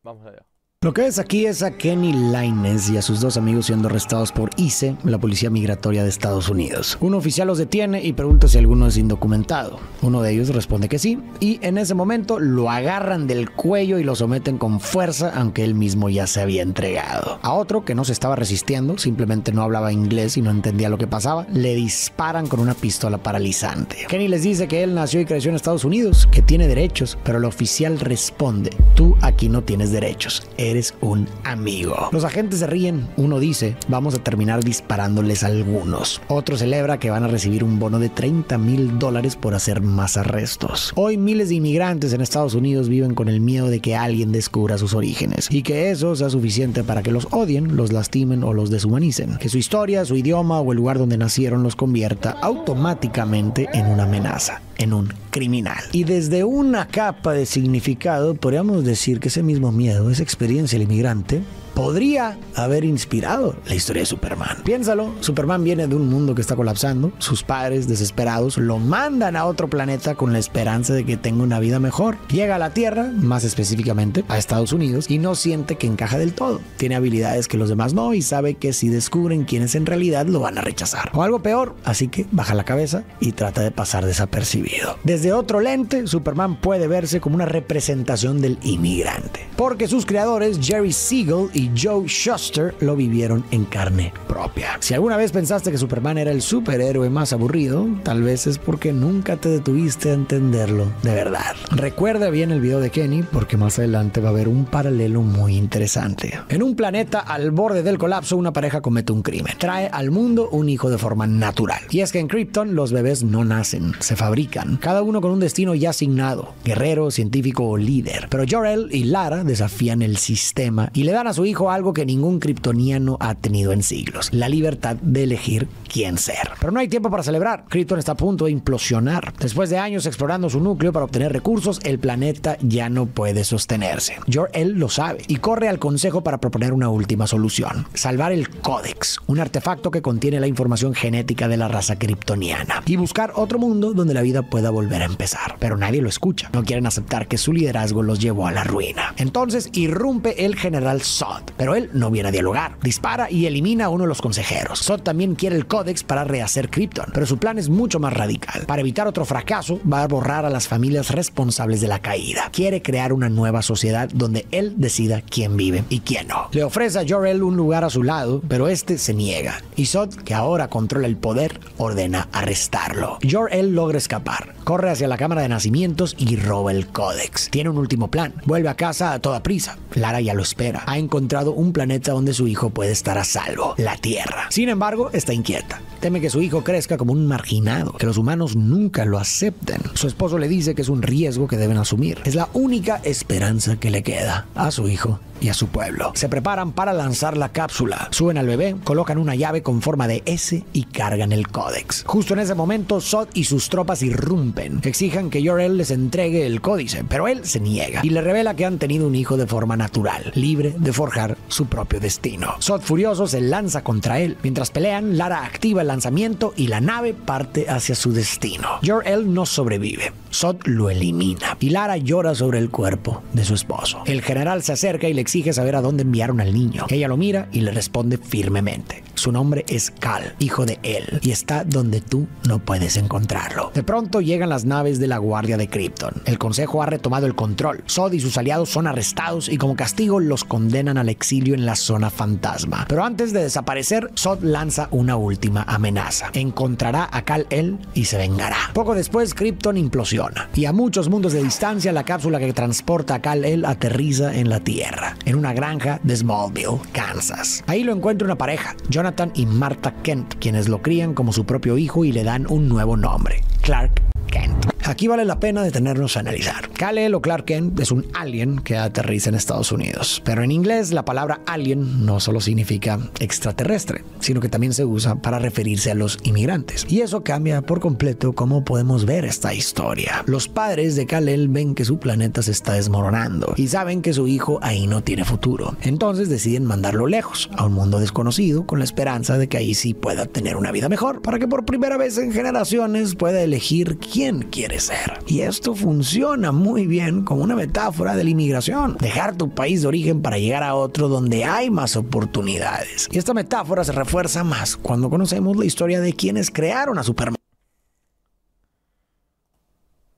Vamos allá. Lo que ves aquí es a Kenny Lainez y a sus dos amigos siendo arrestados por ICE, la policía migratoria de Estados Unidos. Un oficial los detiene y pregunta si alguno es indocumentado. Uno de ellos responde que sí, y en ese momento lo agarran del cuello y lo someten con fuerza, aunque él mismo ya se había entregado. A otro, que no se estaba resistiendo, simplemente no hablaba inglés y no entendía lo que pasaba, le disparan con una pistola paralizante. Kenny les dice que él nació y creció en Estados Unidos, que tiene derechos, pero el oficial responde: tú aquí no tienes derechos, eres un amigo. Los agentes se ríen. Uno dice: vamos a terminar disparándoles a algunos. Otro celebra que van a recibir un bono de $30,000 por hacer más arrestos. Hoy miles de inmigrantes en Estados Unidos viven con el miedo de que alguien descubra sus orígenes y que eso sea suficiente para que los odien, los lastimen o los deshumanicen. Que su historia, su idioma o el lugar donde nacieron los convierta automáticamente en una amenaza, en un criminal. Y desde una capa de significado podríamos decir que ese mismo miedo, esa experiencia del inmigrante, podría haber inspirado la historia de Superman. Piénsalo, Superman viene de un mundo que está colapsando, sus padres desesperados lo mandan a otro planeta con la esperanza de que tenga una vida mejor. Llega a la Tierra, más específicamente a Estados Unidos, y no siente que encaja del todo. Tiene habilidades que los demás no y sabe que si descubren quién es en realidad lo van a rechazar. O algo peor, así que baja la cabeza y trata de pasar desapercibido. Desde otro lente, Superman puede verse como una representación del inmigrante, porque sus creadores Jerry Siegel y Joe Shuster lo vivieron en carne propia. Si alguna vez pensaste que Superman era el superhéroe más aburrido, tal vez es porque nunca te detuviste a entenderlo de verdad. Recuerda bien el video de Kenny, porque más adelante va a haber un paralelo muy interesante. En un planeta al borde del colapso, una pareja comete un crimen. Trae al mundo un hijo de forma natural. Y es que en Krypton los bebés no nacen, se fabrican, cada uno con un destino ya asignado: guerrero, científico o líder. Pero Jor-El y Lara desafían el sistema y le dan a su hijo algo que ningún kryptoniano ha tenido en siglos: la libertad de elegir quién ser. Pero no hay tiempo para celebrar. Krypton está a punto de implosionar. Después de años explorando su núcleo para obtener recursos, el planeta ya no puede sostenerse. Jor-El lo sabe y corre al consejo para proponer una última solución: salvar el Códex, un artefacto que contiene la información genética de la raza kryptoniana, y buscar otro mundo donde la vida pueda volver a empezar. Pero nadie lo escucha. No quieren aceptar que su liderazgo los llevó a la ruina. Entonces irrumpe el general Zod, pero él no viene a dialogar. Dispara y elimina a uno de los consejeros. Zod también quiere el Códex para rehacer Krypton, pero su plan es mucho más radical. Para evitar otro fracaso, va a borrar a las familias responsables de la caída. Quiere crear una nueva sociedad donde él decida quién vive y quién no. Le ofrece a Jor-El un lugar a su lado, pero este se niega. Y Zod, que ahora controla el poder, ordena arrestarlo. Jor-El logra escapar, corre hacia la cámara de nacimientos y roba el Códex. Tiene un último plan. Vuelve a casa a toda prisa. Lara ya lo espera. Ha encontrado un planeta donde su hijo puede estar a salvo, la Tierra. Sin embargo, está inquieta. Teme que su hijo crezca como un marginado, que los humanos nunca lo acepten. Su esposo le dice que es un riesgo que deben asumir. Es la única esperanza que le queda a su hijo y a su pueblo. Se preparan para lanzar la cápsula. Suben al bebé, colocan una llave con forma de S y cargan el Códex. Justo en ese momento, Zod y sus tropas irrumpen. Exigen que Jor-El les entregue el códice, pero él se niega y le revela que han tenido un hijo de forma natural, libre de forjar su propio destino. Zod, furioso, se lanza contra él. Mientras pelean, Lara activa el lanzamiento y la nave parte hacia su destino. Jor-El no sobrevive. Zod lo elimina y Lara llora sobre el cuerpo de su esposo. El general se acerca y le exige saber a dónde enviaron al niño. Ella lo mira y le responde firmemente. Su nombre es Kal, hijo de él, y está donde tú no puedes encontrarlo. De pronto llegan las naves de la Guardia de Krypton. El Consejo ha retomado el control. Zod y sus aliados son arrestados y como castigo los condenan al exilio en la zona fantasma. Pero antes de desaparecer, Zod lanza una última amenaza. Encontrará a Kal-El y se vengará. Poco después, Krypton implosiona y a muchos mundos de distancia la cápsula que transporta a Kal-El aterriza en la Tierra, en una granja de Smallville, Kansas. Ahí lo encuentra una pareja, Jonathan y Martha Kent, quienes lo crían como su propio hijo y le dan un nuevo nombre, Clark Kent. Aquí vale la pena detenernos a analizar. Kal-El o Clark Kent es un alien que aterriza en Estados Unidos, pero en inglés la palabra alien no solo significa extraterrestre, sino que también se usa para referirse a los inmigrantes. Y eso cambia por completo cómo podemos ver esta historia. Los padres de Kal-El ven que su planeta se está desmoronando y saben que su hijo ahí no tiene futuro. Entonces deciden mandarlo lejos, a un mundo desconocido, con la esperanza de que ahí sí pueda tener una vida mejor, para que por primera vez en generaciones pueda elegir quién quiere ser. Y esto funciona muy bien como una metáfora de la inmigración. Dejar tu país de origen para llegar a otro donde hay más oportunidades. Y esta metáfora se refuerza más cuando conocemos la historia de quienes crearon a Superman.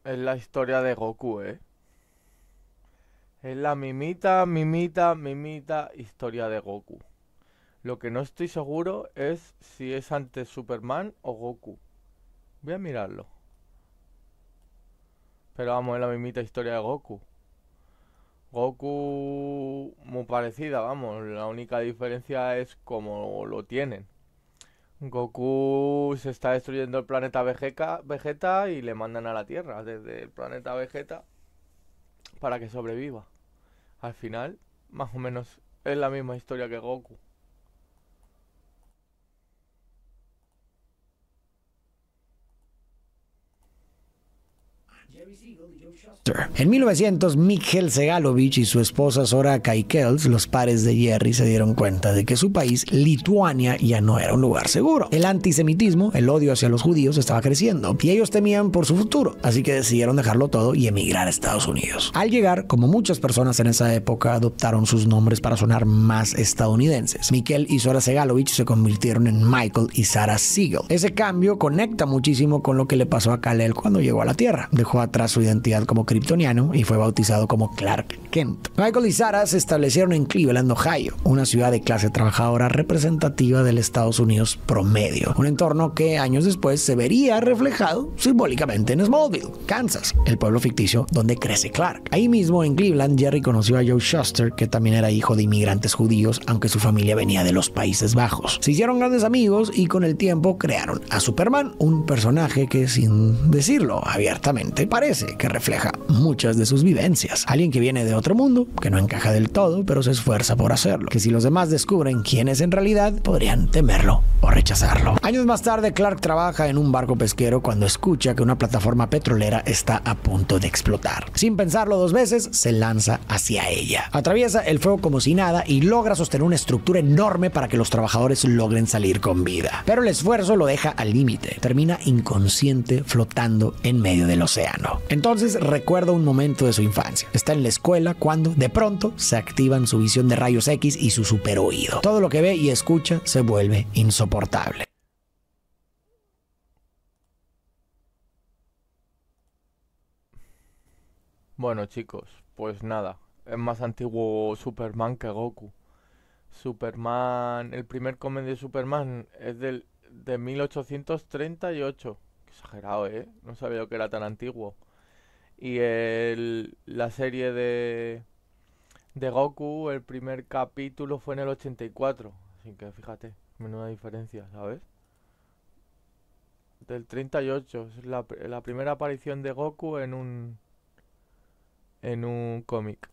Es la historia de Goku, ¿eh? Es la mimita historia de Goku. Lo que no estoy seguro es si es antes Superman o Goku. Voy a mirarlo. Pero vamos, es la mismita historia de Goku. Goku muy parecida, vamos. La única diferencia es cómo lo tienen. Goku se está destruyendo el planeta Vegeta y le mandan a la Tierra desde el planeta Vegeta para que sobreviva. Al final, más o menos, es la misma historia que Goku. En 1900, Mikhail Segalovich y su esposa Zora Kaikels, los padres de Jerry, se dieron cuenta de que su país, Lituania, ya no era un lugar seguro. El antisemitismo, el odio hacia los judíos, estaba creciendo y ellos temían por su futuro, así que decidieron dejarlo todo y emigrar a Estados Unidos. Al llegar, como muchas personas en esa época, adoptaron sus nombres para sonar más estadounidenses. Mikhail y Zora Segalovich se convirtieron en Michael y Sarah Siegel. Ese cambio conecta muchísimo con lo que le pasó a Kal-El cuando llegó a la Tierra. Dejó atrás su identidad como kryptoniano y fue bautizado como Clark Kent. Michael y Sarah se establecieron en Cleveland, Ohio, una ciudad de clase trabajadora representativa del Estados Unidos promedio, un entorno que años después se vería reflejado simbólicamente en Smallville, Kansas, el pueblo ficticio donde crece Clark. Ahí mismo en Cleveland, Jerry conoció a Joe Shuster, que también era hijo de inmigrantes judíos, aunque su familia venía de los Países Bajos. Se hicieron grandes amigos y con el tiempo crearon a Superman, un personaje que, sin decirlo abiertamente, parece que refleja muchas de sus vivencias. Alguien que viene de otro mundo, que no encaja del todo, pero se esfuerza por hacerlo. Que si los demás descubren quién es en realidad, podrían temerlo o rechazarlo. Años más tarde, Clark trabaja en un barco pesquero cuando escucha que una plataforma petrolera está a punto de explotar. Sin pensarlo dos veces, se lanza hacia ella. Atraviesa el fuego como si nada y logra sostener una estructura enorme para que los trabajadores logren salir con vida. Pero el esfuerzo lo deja al límite. Termina inconsciente flotando en medio del océano. cotidiano. Entonces recuerda un momento de su infancia. Está en la escuela cuando, de pronto, se activan su visión de rayos X y su superoído. Todo lo que ve y escucha se vuelve insoportable. Bueno, chicos, pues nada. Es más antiguo Superman que Goku. Superman, el primer cómic de Superman es de 1838. Qué exagerado, ¿eh? No sabía yo que era tan antiguo. Y la serie de Goku, el primer capítulo fue en el 84. Así que fíjate, menuda diferencia, ¿sabes? Del 38. Es la primera aparición de Goku en un cómic.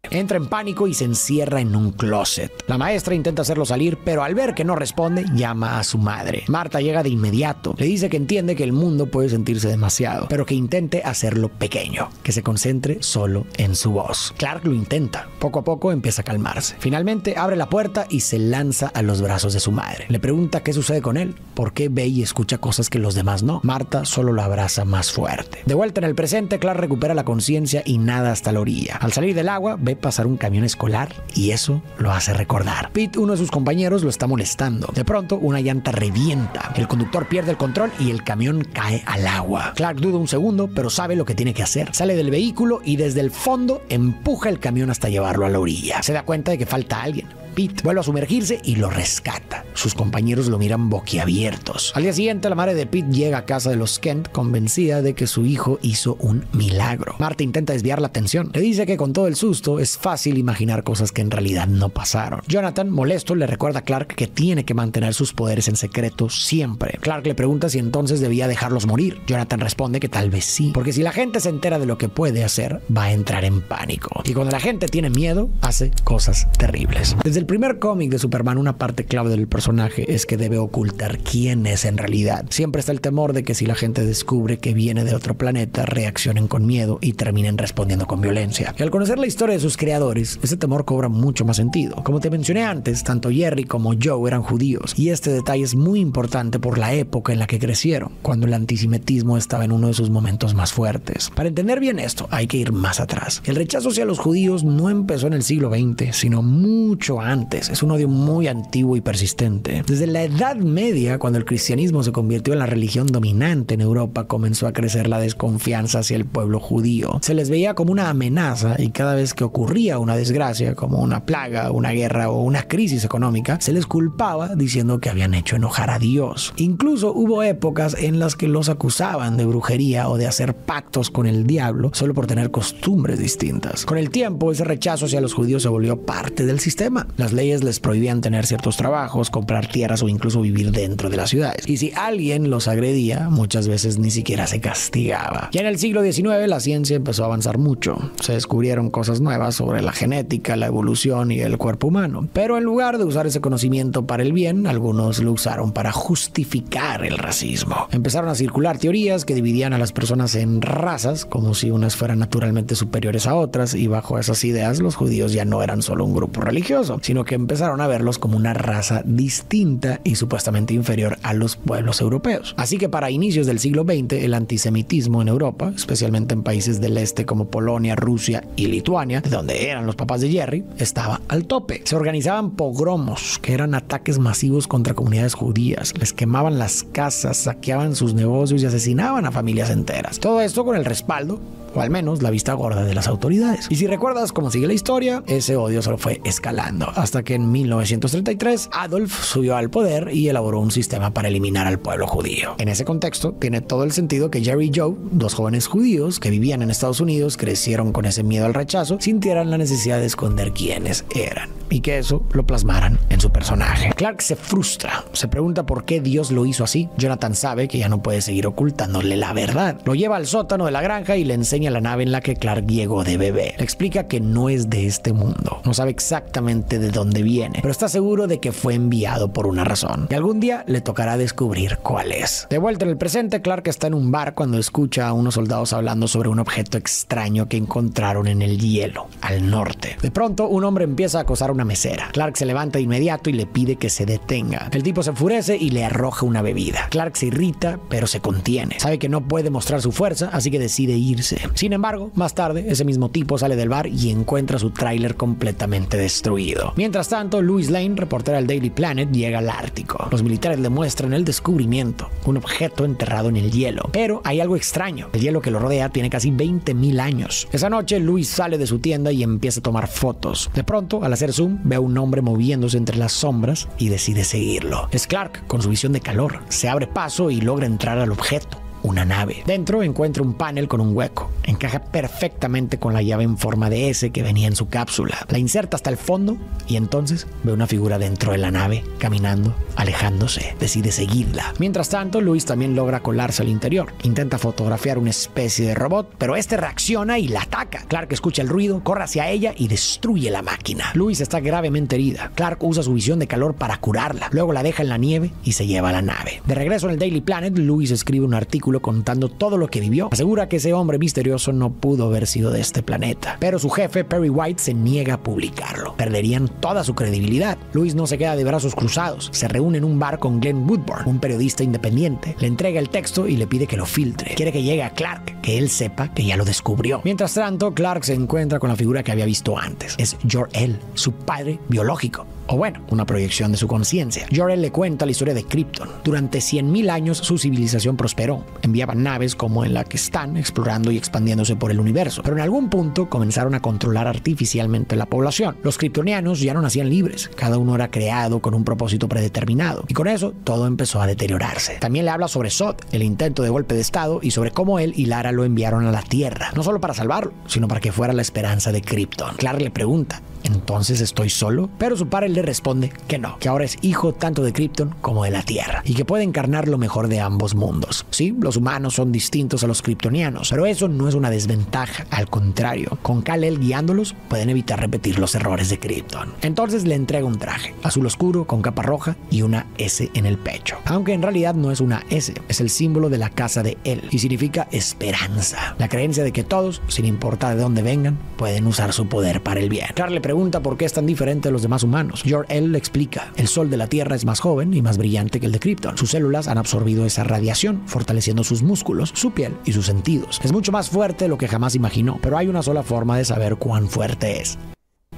Entra en pánico y se encierra en un closet. La maestra intenta hacerlo salir, pero al ver que no responde, llama a su madre. Marta llega de inmediato. Le dice que entiende que el mundo puede sentirse demasiado, pero que intente hacerlo pequeño, que se concentre solo en su voz. Clark lo intenta. Poco a poco empieza a calmarse. Finalmente abre la puerta y se lanza a los brazos de su madre. Le pregunta qué sucede con él, por qué ve y escucha cosas que los demás no. Marta solo lo abraza más fuerte. De vuelta en el presente, Clark recupera la conciencia y nada hasta la orilla. Al salir del agua, ve pasar un camión escolar y eso lo hace recordar. Pete, uno de sus compañeros, lo está molestando. De pronto, una llanta revienta. El conductor pierde el control y el camión cae al agua. Clark duda un segundo, pero sabe lo que tiene que hacer. Sale del vehículo y desde el fondo empuja el camión hasta llevarlo a la orilla. Se da cuenta de que falta alguien. Pete vuelve a sumergirse y lo rescata. Sus compañeros lo miran boquiabiertos. Al día siguiente, la madre de Pete llega a casa de los Kent convencida de que su hijo hizo un milagro. Marta intenta desviar la atención. Le dice que con todo el susto es fácil imaginar cosas que en realidad no pasaron. Jonathan, molesto, le recuerda a Clark que tiene que mantener sus poderes en secreto siempre. Clark le pregunta si entonces debía dejarlos morir. Jonathan responde que tal vez sí, porque si la gente se entera de lo que puede hacer, va a entrar en pánico. Y cuando la gente tiene miedo, hace cosas terribles. Desde el primer cómic de Superman, una parte clave del personaje es que debe ocultar quién es en realidad. Siempre está el temor de que si la gente descubre que viene de otro planeta, reaccionen con miedo y terminen respondiendo con violencia. Y al conocer la historia de sus creadores, ese temor cobra mucho más sentido. Como te mencioné antes, tanto Jerry como Joe eran judíos, y este detalle es muy importante por la época en la que crecieron, cuando el antisemitismo estaba en uno de sus momentos más fuertes. Para entender bien esto, hay que ir más atrás. El rechazo hacia los judíos no empezó en el siglo XX, sino mucho antes. Es un odio muy antiguo y persistente. Desde la Edad Media, cuando el cristianismo se convirtió en la religión dominante en Europa, comenzó a crecer la desconfianza hacia el pueblo judío. Se les veía como una amenaza y cada vez que ocurría una desgracia, como una plaga, una guerra o una crisis económica, se les culpaba diciendo que habían hecho enojar a Dios. Incluso hubo épocas en las que los acusaban de brujería o de hacer pactos con el diablo solo por tener costumbres distintas. Con el tiempo, ese rechazo hacia los judíos se volvió parte del sistema. Las leyes les prohibían tener ciertos trabajos, comprar tierras o incluso vivir dentro de las ciudades. Y si alguien los agredía, muchas veces ni siquiera se castigaba. Ya en el siglo XIX la ciencia empezó a avanzar mucho. Se descubrieron cosas nuevas sobre la genética, la evolución y el cuerpo humano. Pero en lugar de usar ese conocimiento para el bien, algunos lo usaron para justificar el racismo. Empezaron a circular teorías que dividían a las personas en razas, como si unas fueran naturalmente superiores a otras, y bajo esas ideas los judíos ya no eran solo un grupo religioso, sino que empezaron a verlos como una raza distinta y supuestamente inferior a los pueblos europeos. Así que para inicios del siglo XX, el antisemitismo en Europa, especialmente en países del este como Polonia, Rusia y Lituania, de donde eran los papás de Jerry, estaba al tope. Se organizaban pogromos, que eran ataques masivos contra comunidades judías. Les quemaban las casas, saqueaban sus negocios y asesinaban a familias enteras. Todo esto con el respaldo, o al menos la vista gorda de las autoridades. Y si recuerdas cómo sigue la historia, ese odio solo fue escalando, hasta que en 1933 Adolf subió al poder y elaboró un sistema para eliminar al pueblo judío. En ese contexto, tiene todo el sentido que Jerry y Joe, dos jóvenes judíos que vivían en Estados Unidos, crecieron con ese miedo al rechazo, sintieran la necesidad de esconder quiénes eran, y que eso lo plasmaran en su personaje. Clark se frustra, se pregunta por qué Dios lo hizo así. Jonathan sabe que ya no puede seguir ocultándole la verdad. Lo lleva al sótano de la granja y le enseña enseña la nave en la que Clark llegó de bebé. Le explica que no es de este mundo, no sabe exactamente de dónde viene, pero está seguro de que fue enviado por una razón, y algún día le tocará descubrir cuál es. De vuelta en el presente, Clark está en un bar cuando escucha a unos soldados hablando sobre un objeto extraño que encontraron en el hielo, al norte. De pronto, un hombre empieza a acosar a una mesera. Clark se levanta de inmediato y le pide que se detenga. El tipo se enfurece y le arroja una bebida. Clark se irrita, pero se contiene. Sabe que no puede mostrar su fuerza, así que decide irse. Sin embargo, más tarde, ese mismo tipo sale del bar y encuentra su tráiler completamente destruido. Mientras tanto, Lois Lane, reportera del Daily Planet, llega al Ártico. Los militares le muestran el descubrimiento, un objeto enterrado en el hielo. Pero hay algo extraño. El hielo que lo rodea tiene casi 20.000 años. Esa noche, Lois sale de su tienda y empieza a tomar fotos. De pronto, al hacer zoom, ve a un hombre moviéndose entre las sombras y decide seguirlo. Es Clark, con su visión de calor. Se abre paso y logra entrar al objeto. Una nave. Dentro encuentra un panel con un hueco. Encaja perfectamente con la llave en forma de S que venía en su cápsula. La inserta hasta el fondo y entonces ve una figura dentro de la nave, caminando, alejándose. Decide seguirla. Mientras tanto, Lois también logra colarse al interior. Intenta fotografiar una especie de robot, pero este reacciona y la ataca. Clark escucha el ruido, corre hacia ella y destruye la máquina. Lois está gravemente herida. Clark usa su visión de calor para curarla. Luego la deja en la nieve y se lleva a la nave. De regreso en el Daily Planet, Lois escribe un artículo contando todo lo que vivió. Asegura que ese hombre misterioso no pudo haber sido de este planeta, pero su jefe, Perry White, se niega a publicarlo. Perderían toda su credibilidad. Lois no se queda de brazos cruzados. Se reúne en un bar con Glenn Woodburn, un periodista independiente. Le entrega el texto y le pide que lo filtre. Quiere que llegue a Clark, que él sepa que ya lo descubrió. Mientras tanto, Clark se encuentra con la figura que había visto antes. Es Jor-El, su padre biológico. O bueno, una proyección de su conciencia. Jor-El le cuenta la historia de Krypton. Durante 100.000 años su civilización prosperó. Enviaban naves como en la que están, explorando y expandiéndose por el universo. Pero en algún punto comenzaron a controlar artificialmente la población. Los kryptonianos ya no nacían libres. Cada uno era creado con un propósito predeterminado. Y con eso, todo empezó a deteriorarse. También le habla sobre Zod, el intento de golpe de estado, y sobre cómo él y Lara lo enviaron a la Tierra. No solo para salvarlo, sino para que fuera la esperanza de Krypton. Clark le pregunta: ¿entonces estoy solo? Pero su padre le responde que no, que ahora es hijo tanto de Krypton como de la Tierra y que puede encarnar lo mejor de ambos mundos. Sí, los humanos son distintos a los kryptonianos, pero eso no es una desventaja, al contrario, con Kal-El guiándolos pueden evitar repetir los errores de Krypton. Entonces le entrega un traje, azul oscuro con capa roja y una S en el pecho, aunque en realidad no es una S, es el símbolo de la casa de él y significa esperanza, la creencia de que todos, sin importar de dónde vengan, pueden usar su poder para el bien. Clark le pregunta por qué es tan diferente a los demás humanos. Jor-El le explica: el sol de la Tierra es más joven y más brillante que el de Krypton. Sus células han absorbido esa radiación, fortaleciendo sus músculos, su piel y sus sentidos. Es mucho más fuerte de lo que jamás imaginó, pero hay una sola forma de saber cuán fuerte es: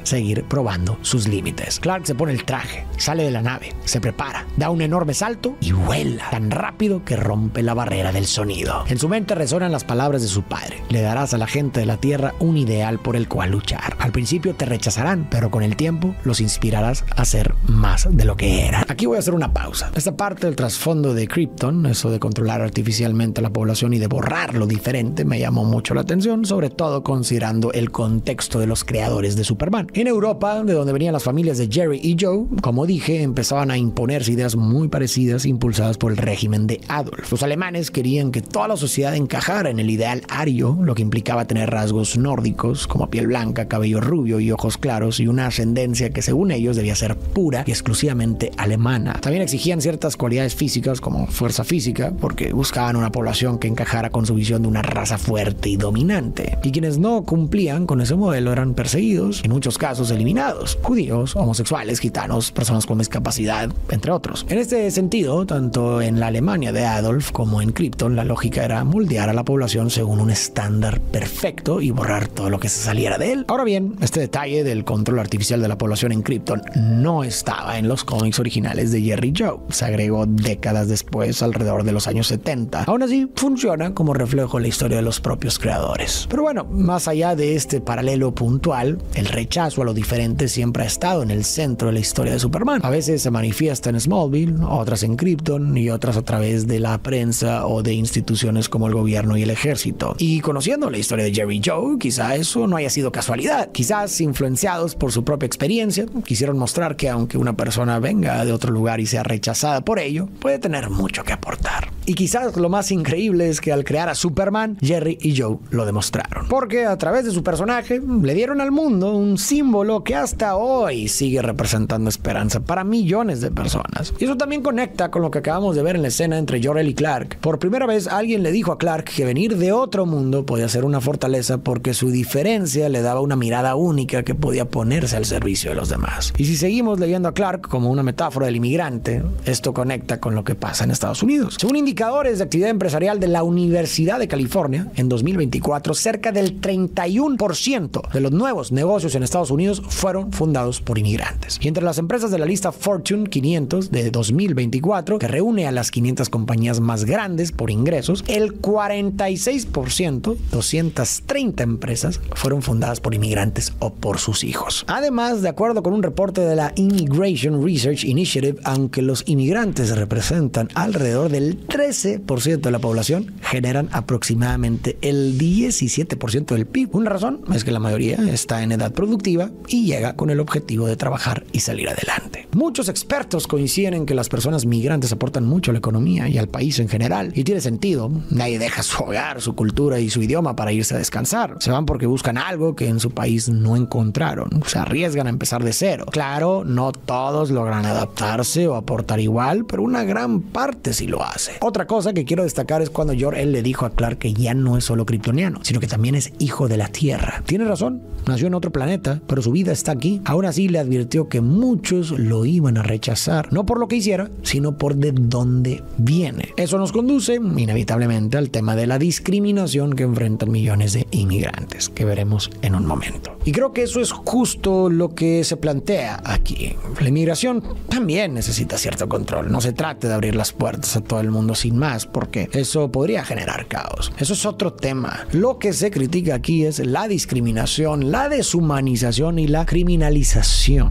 seguir probando sus límites. Clark se pone el traje, sale de la nave, se prepara, da un enorme salto y vuela tan rápido que rompe la barrera del sonido. En su mente resonan las palabras de su padre: le darás a la gente de la Tierra un ideal por el cual luchar. Al principio te rechazarán, pero con el tiempo los inspirarás a ser más de lo que eran. Aquí voy a hacer una pausa. Esta parte del trasfondo de Krypton, eso de controlar artificialmente la población y de borrar lo diferente, me llamó mucho la atención, sobre todo considerando el contexto de los creadores de Superman. En Europa, de donde venían las familias de Jerry y Joe, como dije, empezaban a imponerse ideas muy parecidas impulsadas por el régimen de Adolf. Los alemanes querían que toda la sociedad encajara en el ideal ario, lo que implicaba tener rasgos nórdicos como piel blanca, cabello rubio y ojos claros, y una ascendencia que según ellos debía ser pura y exclusivamente alemana. También exigían ciertas cualidades físicas como fuerza física, porque buscaban una población que encajara con su visión de una raza fuerte y dominante. Y quienes no cumplían con ese modelo eran perseguidos, en muchos casos eliminados: judíos, homosexuales, gitanos, personas con discapacidad, entre otros. En este sentido, tanto en la Alemania de Adolf como en Krypton, la lógica era moldear a la población según un estándar perfecto y borrar todo lo que se saliera de él. Ahora bien, este detalle del control artificial de la población en Krypton no estaba en los cómics originales de Jerry Joe. Se agregó décadas después, alrededor de los años 70. Aún así, funciona como reflejo de la historia de los propios creadores. Pero bueno, más allá de este paralelo puntual, el rechazo a lo diferente siempre ha estado en el centro de la historia de Superman. A veces se manifiesta en Smallville, otras en Krypton y otras a través de la prensa o de instituciones como el gobierno y el ejército. Y conociendo la historia de Jerry Joe, quizá eso no haya sido casualidad. Quizás influenciados por su propia experiencia, quisieron mostrar que aunque una persona venga de otro lugar y sea rechazada por ello, puede tener mucho que aportar. Y quizás lo más increíble es que al crear a Superman, Jerry y Joe lo demostraron. Porque a través de su personaje le dieron al mundo un símbolo que hasta hoy sigue representando esperanza para millones de personas. Y eso también conecta con lo que acabamos de ver en la escena entre Jor-El y Clark. Por primera vez alguien le dijo a Clark que venir de otro mundo podía ser una fortaleza porque su diferencia le daba una mirada única que podía ponerse al servicio de los demás. Y si seguimos leyendo a Clark como una metáfora del inmigrante, esto conecta con lo que pasa en Estados Unidos. Según indicadores de actividad empresarial de la Universidad de California, en 2024, cerca del 31% de los nuevos negocios en Estados Unidos fueron fundados por inmigrantes. Y entre las empresas de la lista Fortune 500 de 2024, que reúne a las 500 compañías más grandes por ingresos, el 46%, 230 empresas, fueron fundadas por inmigrantes o por sus hijos. Además, de acuerdo con un reporte de la Immigration Research Initiative, aunque los inmigrantes representan alrededor del 13% de la población, generan aproximadamente el 17% del PIB. Una razón es que la mayoría está en edad productiva y llega con el objetivo de trabajar y salir adelante. Muchos expertos coinciden en que las personas migrantes aportan mucho a la economía y al país en general, y tiene sentido. Nadie deja su hogar, su cultura y su idioma para irse a descansar. Se van porque buscan algo que en su país no encontraron. Se arriesgan a empezar de cero. Claro, no todos logran adaptarse o aportar igual, pero una gran parte sí lo hace. Otra cosa que quiero destacar es cuando Jor-El le dijo a Clark que ya no es solo kryptoniano, sino que también es hijo de la Tierra. Tiene razón, nació en otro planeta, pero su vida está aquí. Aún así le advirtió que muchos lo iban a rechazar, no por lo que hiciera, sino por de dónde viene. Eso nos conduce inevitablemente al tema de la discriminación que enfrentan millones de inmigrantes, que veremos en un momento. Y creo que eso es justo lo que se plantea aquí. La inmigración también necesita cierto control. No se trate de abrir las puertas a todo el mundo sin más, porque eso podría generar caos. Eso es otro tema. Lo que se critica aquí es la discriminación, la deshumanización y la criminalización.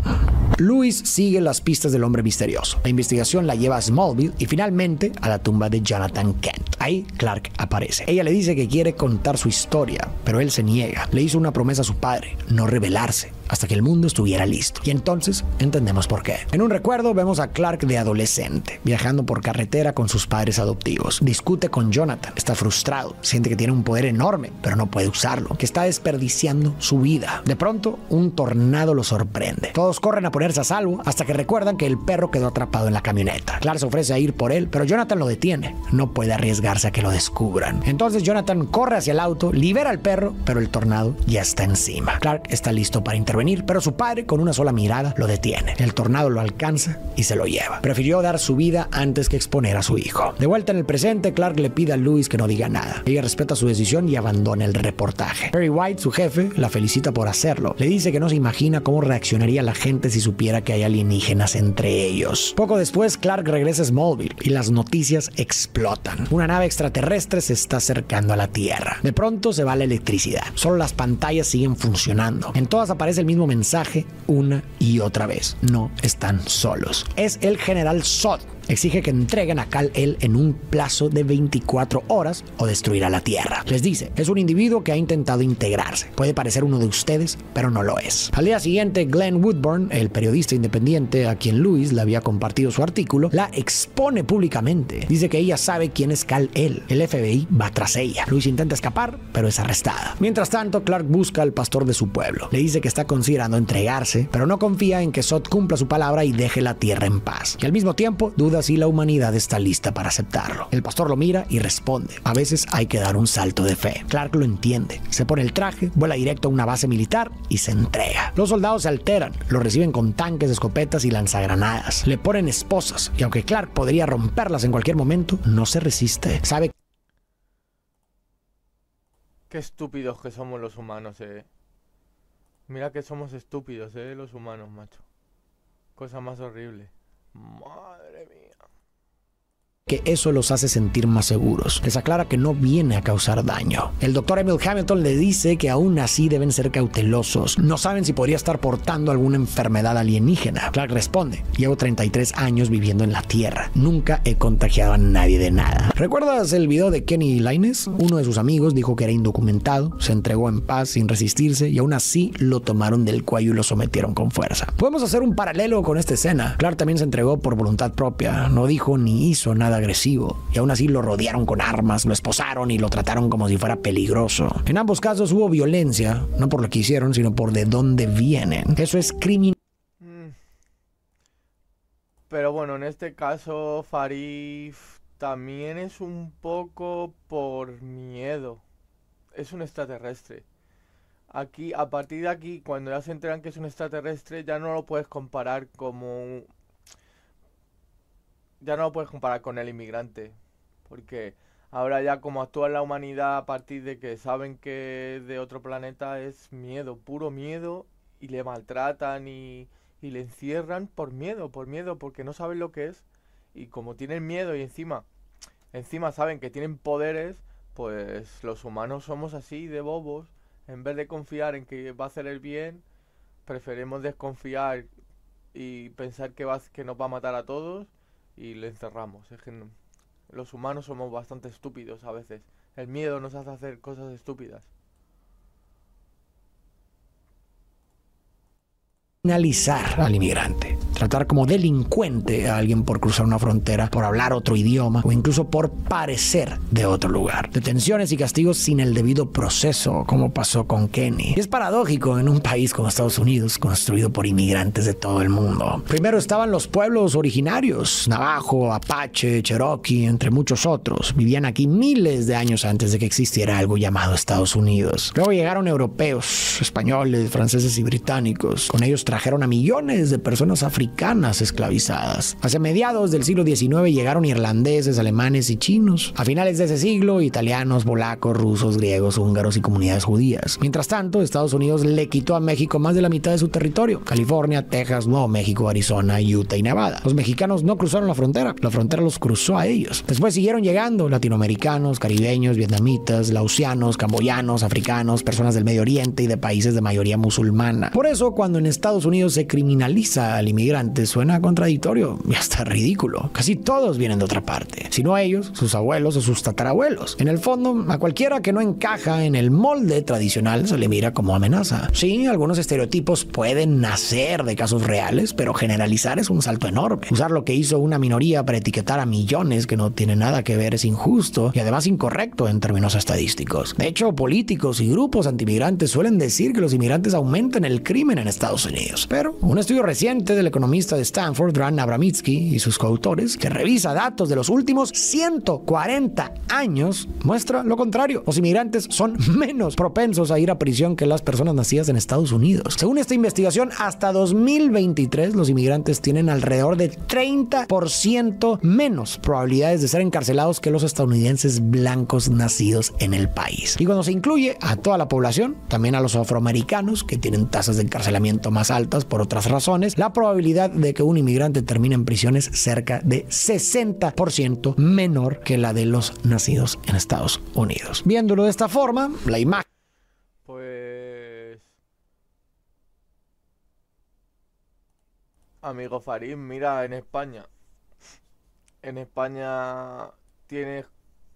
Louis sigue las pistas del hombre misterioso. La investigación la lleva a Smallville y finalmente a la tumba de Jonathan Kent. Ahí Clark aparece. Ella le dice que quiere contar su historia, pero él se niega. Le hizo una promesa a su padre, no revelarse hasta que el mundo estuviera listo. Y entonces entendemos por qué. En un recuerdo vemos a Clark de adolescente, viajando por carretera con sus padres adoptivos. Discute con Jonathan, está frustrado, siente que tiene un poder enorme, pero no puede usarlo, que está desperdiciando su vida. De pronto, un tornado lo sorprende. Todos corren a ponerse a salvo hasta que recuerdan que el perro quedó atrapado en la camioneta. Clark se ofrece a ir por él, pero Jonathan lo detiene. No puede arriesgarse a que lo descubran. Entonces Jonathan corre hacia el auto, libera al perro, pero el tornado ya está encima. Clark está listo para intervenir, pero su padre con una sola mirada lo detiene. El tornado lo alcanza y se lo lleva. Prefirió dar su vida antes que exponer a su hijo. De vuelta en el presente, Clark le pide a Louis que no diga nada. Ella respeta su decisión y abandona el reportaje. Perry White, su jefe, la felicita por hacerlo. Le dice que no se imagina cómo reaccionaría la gente si supiera que hay alienígenas entre ellos. Poco después, Clark regresa a Smallville y las noticias explotan. Una nave extraterrestre se está acercando a la Tierra. De pronto se va la electricidad. Solo las pantallas siguen funcionando. En todas aparece el mismo mensaje una y otra vez. No están solos. Es el general Zod. Exige que entreguen a Kal-El en un plazo de 24 horas o destruirá la Tierra. Les dice, es un individuo que ha intentado integrarse. Puede parecer uno de ustedes, pero no lo es. Al día siguiente, Glenn Woodburn, el periodista independiente a quien Louis le había compartido su artículo, la expone públicamente. Dice que ella sabe quién es Kal-El. El FBI va tras ella. Louis intenta escapar, pero es arrestada. Mientras tanto, Clark busca al pastor de su pueblo. Le dice que está considerando entregarse, pero no confía en que Zod cumpla su palabra y deje la Tierra en paz. Y al mismo tiempo, duda si la humanidad está lista para aceptarlo. El pastor lo mira y responde, a veces hay que dar un salto de fe. Clark lo entiende, se pone el traje, vuela directo a una base militar y se entrega. Los soldados se alteran, lo reciben con tanques, escopetas y lanzagranadas. Le ponen esposas y aunque Clark podría romperlas en cualquier momento, no se resiste. Sabe Qué estúpidos que somos los humanos, Mira que somos estúpidos, los humanos, macho. Cosa más horrible. Madre mía. Que eso los hace sentir más seguros. Les aclara que no viene a causar daño. El doctor Emil Hamilton le dice que aún así deben ser cautelosos. No saben si podría estar portando alguna enfermedad alienígena. Clark responde, llevo 33 años viviendo en la Tierra. Nunca he contagiado a nadie de nada. ¿Recuerdas el video de Kenny Lainez? Uno de sus amigos dijo que era indocumentado, se entregó en paz sin resistirse y aún así lo tomaron del cuello y lo sometieron con fuerza. Podemos hacer un paralelo con esta escena. Clark también se entregó por voluntad propia. No dijo ni hizo nada agresivo, y aún así lo rodearon con armas, lo esposaron y lo trataron como si fuera peligroso. En ambos casos hubo violencia, no por lo que hicieron, sino por de dónde vienen. Eso es criminal. Pero bueno, en este caso Farid también es un poco por miedo. Es un extraterrestre. Aquí, a partir de aquí, cuando ya se enteran que es un extraterrestre, ya no lo puedes comparar como... Ya no lo puedes comparar con el inmigrante. Porque ahora ya como actúa la humanidad a partir de que saben que es de otro planeta, es miedo, puro miedo. Y le maltratan y le encierran por miedo, porque no saben lo que es. Y como tienen miedo y encima saben que tienen poderes, pues los humanos somos así de bobos. En vez de confiar en que va a hacer el bien, preferimos desconfiar y pensar que nos va a matar a todos y le encerramos. Es que los humanos somos bastante estúpidos a veces. El miedo nos hace hacer cosas estúpidas. Criminalizar al inmigrante, tratar como delincuente a alguien por cruzar una frontera, por hablar otro idioma o incluso por parecer de otro lugar. Detenciones y castigos sin el debido proceso, como pasó con Kenny. Y es paradójico en un país como Estados Unidos, construido por inmigrantes de todo el mundo. Primero estaban los pueblos originarios, Navajo, Apache, Cherokee, entre muchos otros. Vivían aquí miles de años antes de que existiera algo llamado Estados Unidos. Luego llegaron europeos, españoles, franceses y británicos. Con ellos trajeron a millones de personas africanas esclavizadas. Hacia mediados del siglo XIX llegaron irlandeses, alemanes y chinos. A finales de ese siglo, italianos, polacos, rusos, griegos, húngaros y comunidades judías. Mientras tanto, Estados Unidos le quitó a México más de la mitad de su territorio: California, Texas, Nuevo México, Arizona, Utah y Nevada. Los mexicanos no cruzaron la frontera los cruzó a ellos. Después siguieron llegando latinoamericanos, caribeños, vietnamitas, laosianos, camboyanos, africanos, personas del Medio Oriente y de países de mayoría musulmana. Por eso, cuando en Estados Unidos se criminaliza al inmigrante, suena contradictorio y hasta ridículo. Casi todos vienen de otra parte, si no ellos, sus abuelos o sus tatarabuelos. En el fondo, a cualquiera que no encaja en el molde tradicional se le mira como amenaza. Sí, algunos estereotipos pueden nacer de casos reales, pero generalizar es un salto enorme. Usar lo que hizo una minoría para etiquetar a millones que no tienen nada que ver es injusto y además incorrecto en términos estadísticos. De hecho, políticos y grupos antimigrantes suelen decir que los inmigrantes aumentan el crimen en Estados Unidos. Pero un estudio reciente del economista de Stanford, Dan Abramitsky, y sus coautores, que revisa datos de los últimos 140 años, muestra lo contrario. Los inmigrantes son menos propensos a ir a prisión que las personas nacidas en Estados Unidos. Según esta investigación, hasta 2023 los inmigrantes tienen alrededor de 30% menos probabilidades de ser encarcelados que los estadounidenses blancos nacidos en el país. Y cuando se incluye a toda la población, también a los afroamericanos, que tienen tasas de encarcelamiento más altas por otras razones, la probabilidad de que un inmigrante termine en prisión es cerca de 60% menor que la de los nacidos en Estados Unidos. Viéndolo de esta forma, la imagen... Pues... Amigo Farid, mira, en España tienes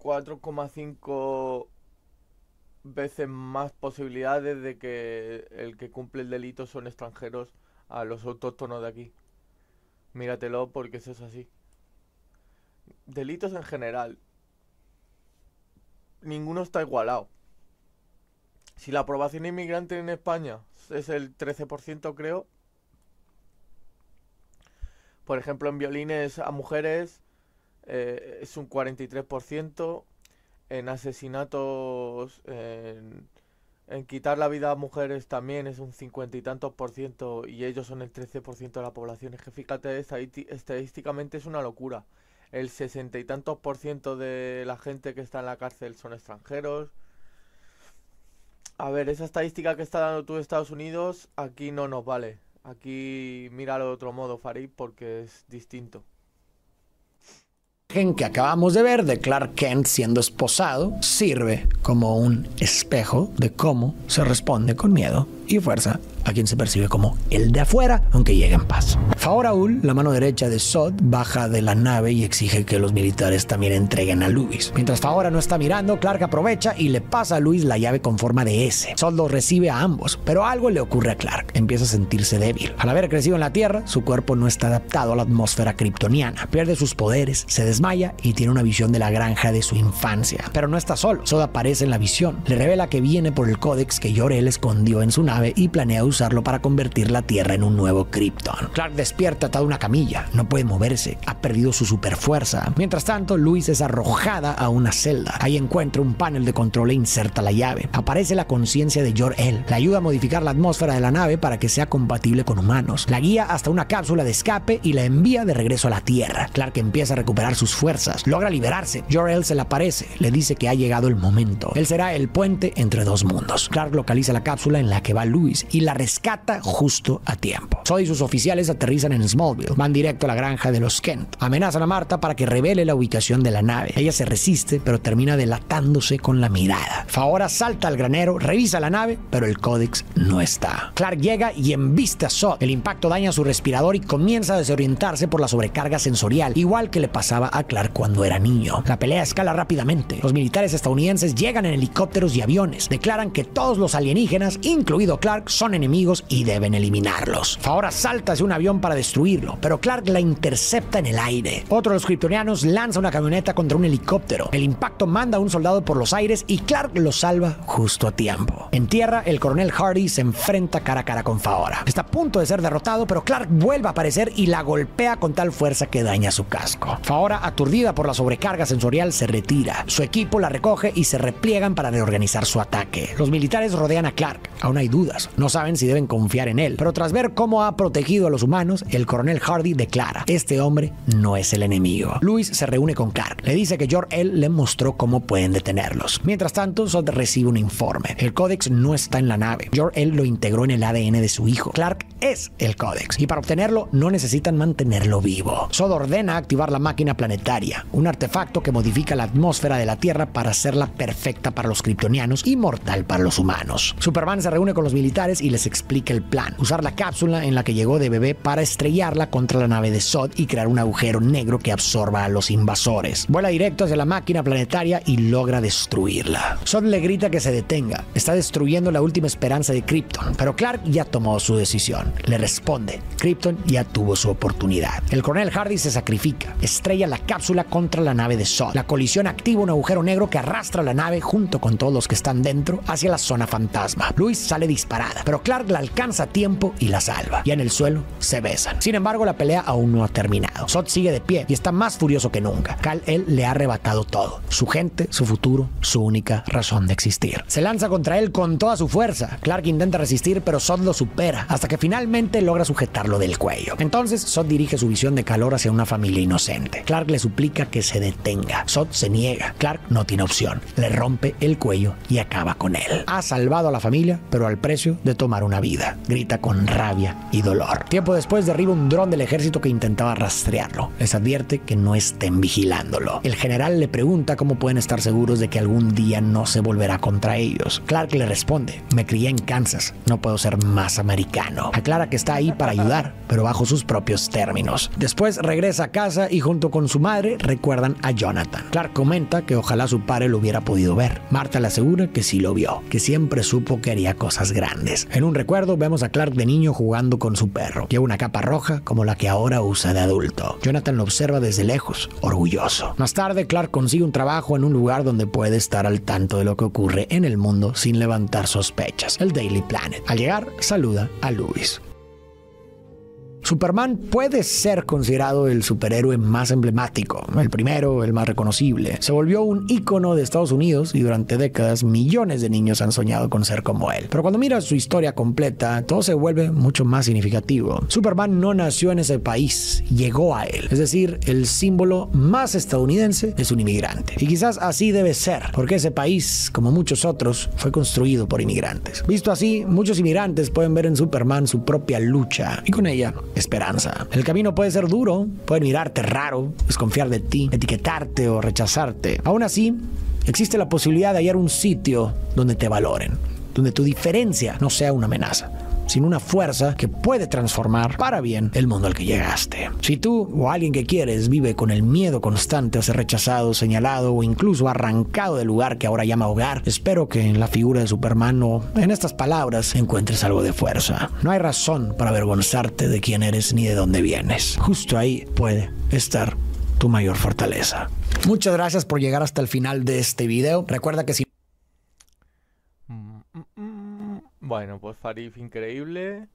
4,5 veces más posibilidades de que el que cumple el delito son extranjeros a los autóctonos de aquí. Míratelo, porque eso es así. Delitos en general, ninguno está igualado. Si la población inmigrante en España es el 13%, creo, por ejemplo, en violines a mujeres es un 43%. En asesinatos, en quitar la vida a mujeres también es un 50 y tantos %, y ellos son el 13% de la población. Es que fíjate, estadísticamente es una locura. El 60 y tantos % de la gente que está en la cárcel son extranjeros. A ver, esa estadística que está dando tú de Estados Unidos, aquí no nos vale. Aquí míralo de otro modo, Farid, porque es distinto. Que acabamos de ver de Clark Kent siendo esposado sirve como un espejo de cómo se responde con miedo y fuerza a quien se percibe como el de afuera, aunque llegue en paz. Faora Ul, la mano derecha de Zod, baja de la nave y exige que los militares también entreguen a Luis. Mientras Faora no está mirando, Clark aprovecha y le pasa a Luis la llave con forma de S. Zod los recibe a ambos, pero algo le ocurre a Clark. Empieza a sentirse débil. Al haber crecido en la Tierra, su cuerpo no está adaptado a la atmósfera kryptoniana. Pierde sus poderes, se desmaya y tiene una visión de la granja de su infancia. Pero no está solo. Zod aparece en la visión. Le revela que viene por el códex que Jor-El escondió en su nave y planea usarlo para convertir la Tierra en un nuevo Krypton. Clark despierta atado a una camilla. No puede moverse. Ha perdido su superfuerza. Mientras tanto, Luis es arrojada a una celda. Ahí encuentra un panel de control e inserta la llave. Aparece la conciencia de Jor-El. Le ayuda a modificar la atmósfera de la nave para que sea compatible con humanos. La guía hasta una cápsula de escape y la envía de regreso a la Tierra. Clark empieza a recuperar sus fuerzas. Logra liberarse. Jor-El se le aparece. Le dice que ha llegado el momento. Él será el puente entre dos mundos. Clark localiza la cápsula en la que va Luis y la rescata justo a tiempo. Zod y sus oficiales aterrizan en Smallville. Van directo a la granja de los Kent. Amenazan a Marta para que revele la ubicación de la nave. Ella se resiste, pero termina delatándose con la mirada. Faora salta al granero, revisa la nave, pero el códex no está. Clark llega y embiste a Zod. El impacto daña su respirador y comienza a desorientarse por la sobrecarga sensorial, igual que le pasaba a Clark cuando era niño. La pelea escala rápidamente. Los militares estadounidenses llegan en helicópteros y aviones. Declaran que todos los alienígenas, incluido Clark, son enemigos y deben eliminarlos. Faora salta hacia un avión para destruirlo, pero Clark la intercepta en el aire. Otro de los kryptonianos lanza una camioneta contra un helicóptero. El impacto manda a un soldado por los aires y Clark lo salva justo a tiempo. En tierra, el coronel Hardy se enfrenta cara a cara con Faora. Está a punto de ser derrotado, pero Clark vuelve a aparecer y la golpea con tal fuerza que daña su casco. Faora, aturdida por la sobrecarga sensorial, se retira. Su equipo la recoge y se repliegan para reorganizar su ataque. Los militares rodean a Clark. Aún hay dudas. No saben si deben confiar en él, pero tras ver cómo ha protegido a los humanos, el coronel Hardy declara: este hombre no es el enemigo. Luis se reúne con Clark. Le dice que Jor-El le mostró cómo pueden detenerlos. Mientras tanto, Zod recibe un informe. El códex no está en la nave. Jor-El lo integró en el ADN de su hijo. Clark es el códex, y para obtenerlo no necesitan mantenerlo vivo. Zod ordena activar la máquina planetaria, un artefacto que modifica la atmósfera de la Tierra para hacerla perfecta para los kryptonianos y mortal para los humanos. Superman se reúne con los militares y les explica el plan: usar la cápsula en la que llegó de bebé para estrellarla contra la nave de Zod y crear un agujero negro que absorba a los invasores. Vuela directo hacia la máquina planetaria y logra destruirla. Zod le grita que se detenga. Está destruyendo la última esperanza de Krypton, pero Clark ya tomó su decisión. Le responde: Krypton ya tuvo su oportunidad. El coronel Hardy se sacrifica. Estrella la cápsula contra la nave de Zod. La colisión activa un agujero negro que arrastra la nave junto con todos los que están dentro hacia la zona fantasma. Luis sale disparada, pero Clark la alcanza a tiempo y la salva. Ya en el suelo se besan. Sin embargo, la pelea aún no ha terminado. Zod sigue de pie y está más furioso que nunca. Kal-El le ha arrebatado todo: su gente, su futuro, su única razón de existir. Se lanza contra él con toda su fuerza. Clark intenta resistir, pero Zod lo supera hasta que finalmente logra sujetarlo del cuello. Entonces Zod dirige su visión de calor hacia una familia inocente. Clark le suplica que se detenga. Zod se niega. Clark no tiene opción. Le rompe el cuello y acaba con él. Ha salvado a la familia, pero al precio de tomar una vida. Grita con rabia y dolor. Tiempo después derriba un dron del ejército que intentaba rastrearlo. Les advierte que no estén vigilándolo. El general le pregunta cómo pueden estar seguros de que algún día no se volverá contra ellos. Clark le responde: me crié en Kansas, no puedo ser más americano. Aclara que está ahí para ayudar, pero bajo sus propios términos. Después regresa a casa y junto con su madre recuerdan a Jonathan. Clark comenta que ojalá su padre lo hubiera podido ver. Marta le asegura que sí lo vio, que siempre supo que haría cosas grandes. En un recuerdo vemos a Clark de niño jugando con su perro. Lleva una capa roja como la que ahora usa de adulto. Jonathan lo observa desde lejos, orgulloso. Más tarde, Clark consigue un trabajo en un lugar donde puede estar al tanto de lo que ocurre en el mundo sin levantar sospechas: el Daily Planet. Al llegar, saluda a Luis. Superman puede ser considerado el superhéroe más emblemático, el primero, el más reconocible. Se volvió un ícono de Estados Unidos y durante décadas millones de niños han soñado con ser como él. Pero cuando miras su historia completa, todo se vuelve mucho más significativo. Superman no nació en ese país, llegó a él. Es decir, el símbolo más estadounidense es un inmigrante. Y quizás así debe ser, porque ese país, como muchos otros, fue construido por inmigrantes. Visto así, muchos inmigrantes pueden ver en Superman su propia lucha y con ella esperanza. El camino puede ser duro, pueden mirarte raro, desconfiar de ti, etiquetarte o rechazarte. Aún así, existe la posibilidad de hallar un sitio donde te valoren. donde tu diferencia no sea una amenaza, sino una fuerza que puede transformar para bien el mundo al que llegaste. Si tú o alguien que quieres vive con el miedo constante a ser rechazado, señalado o incluso arrancado del lugar que ahora llama hogar, espero que en la figura de Superman o en estas palabras encuentres algo de fuerza. No hay razón para avergonzarte de quién eres ni de dónde vienes. Justo ahí puede estar tu mayor fortaleza. Muchas gracias por llegar hasta el final de este video. Recuerda que si... Bueno, pues Farid, increíble.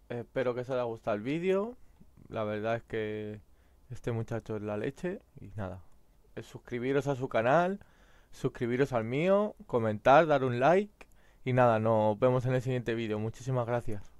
Espero que os haya gustado el vídeo. La verdad es que este muchacho es la leche. Y nada, suscribiros a su canal, suscribiros al mío, comentar, dar un like. Y nada, nos vemos en el siguiente vídeo. Muchísimas gracias.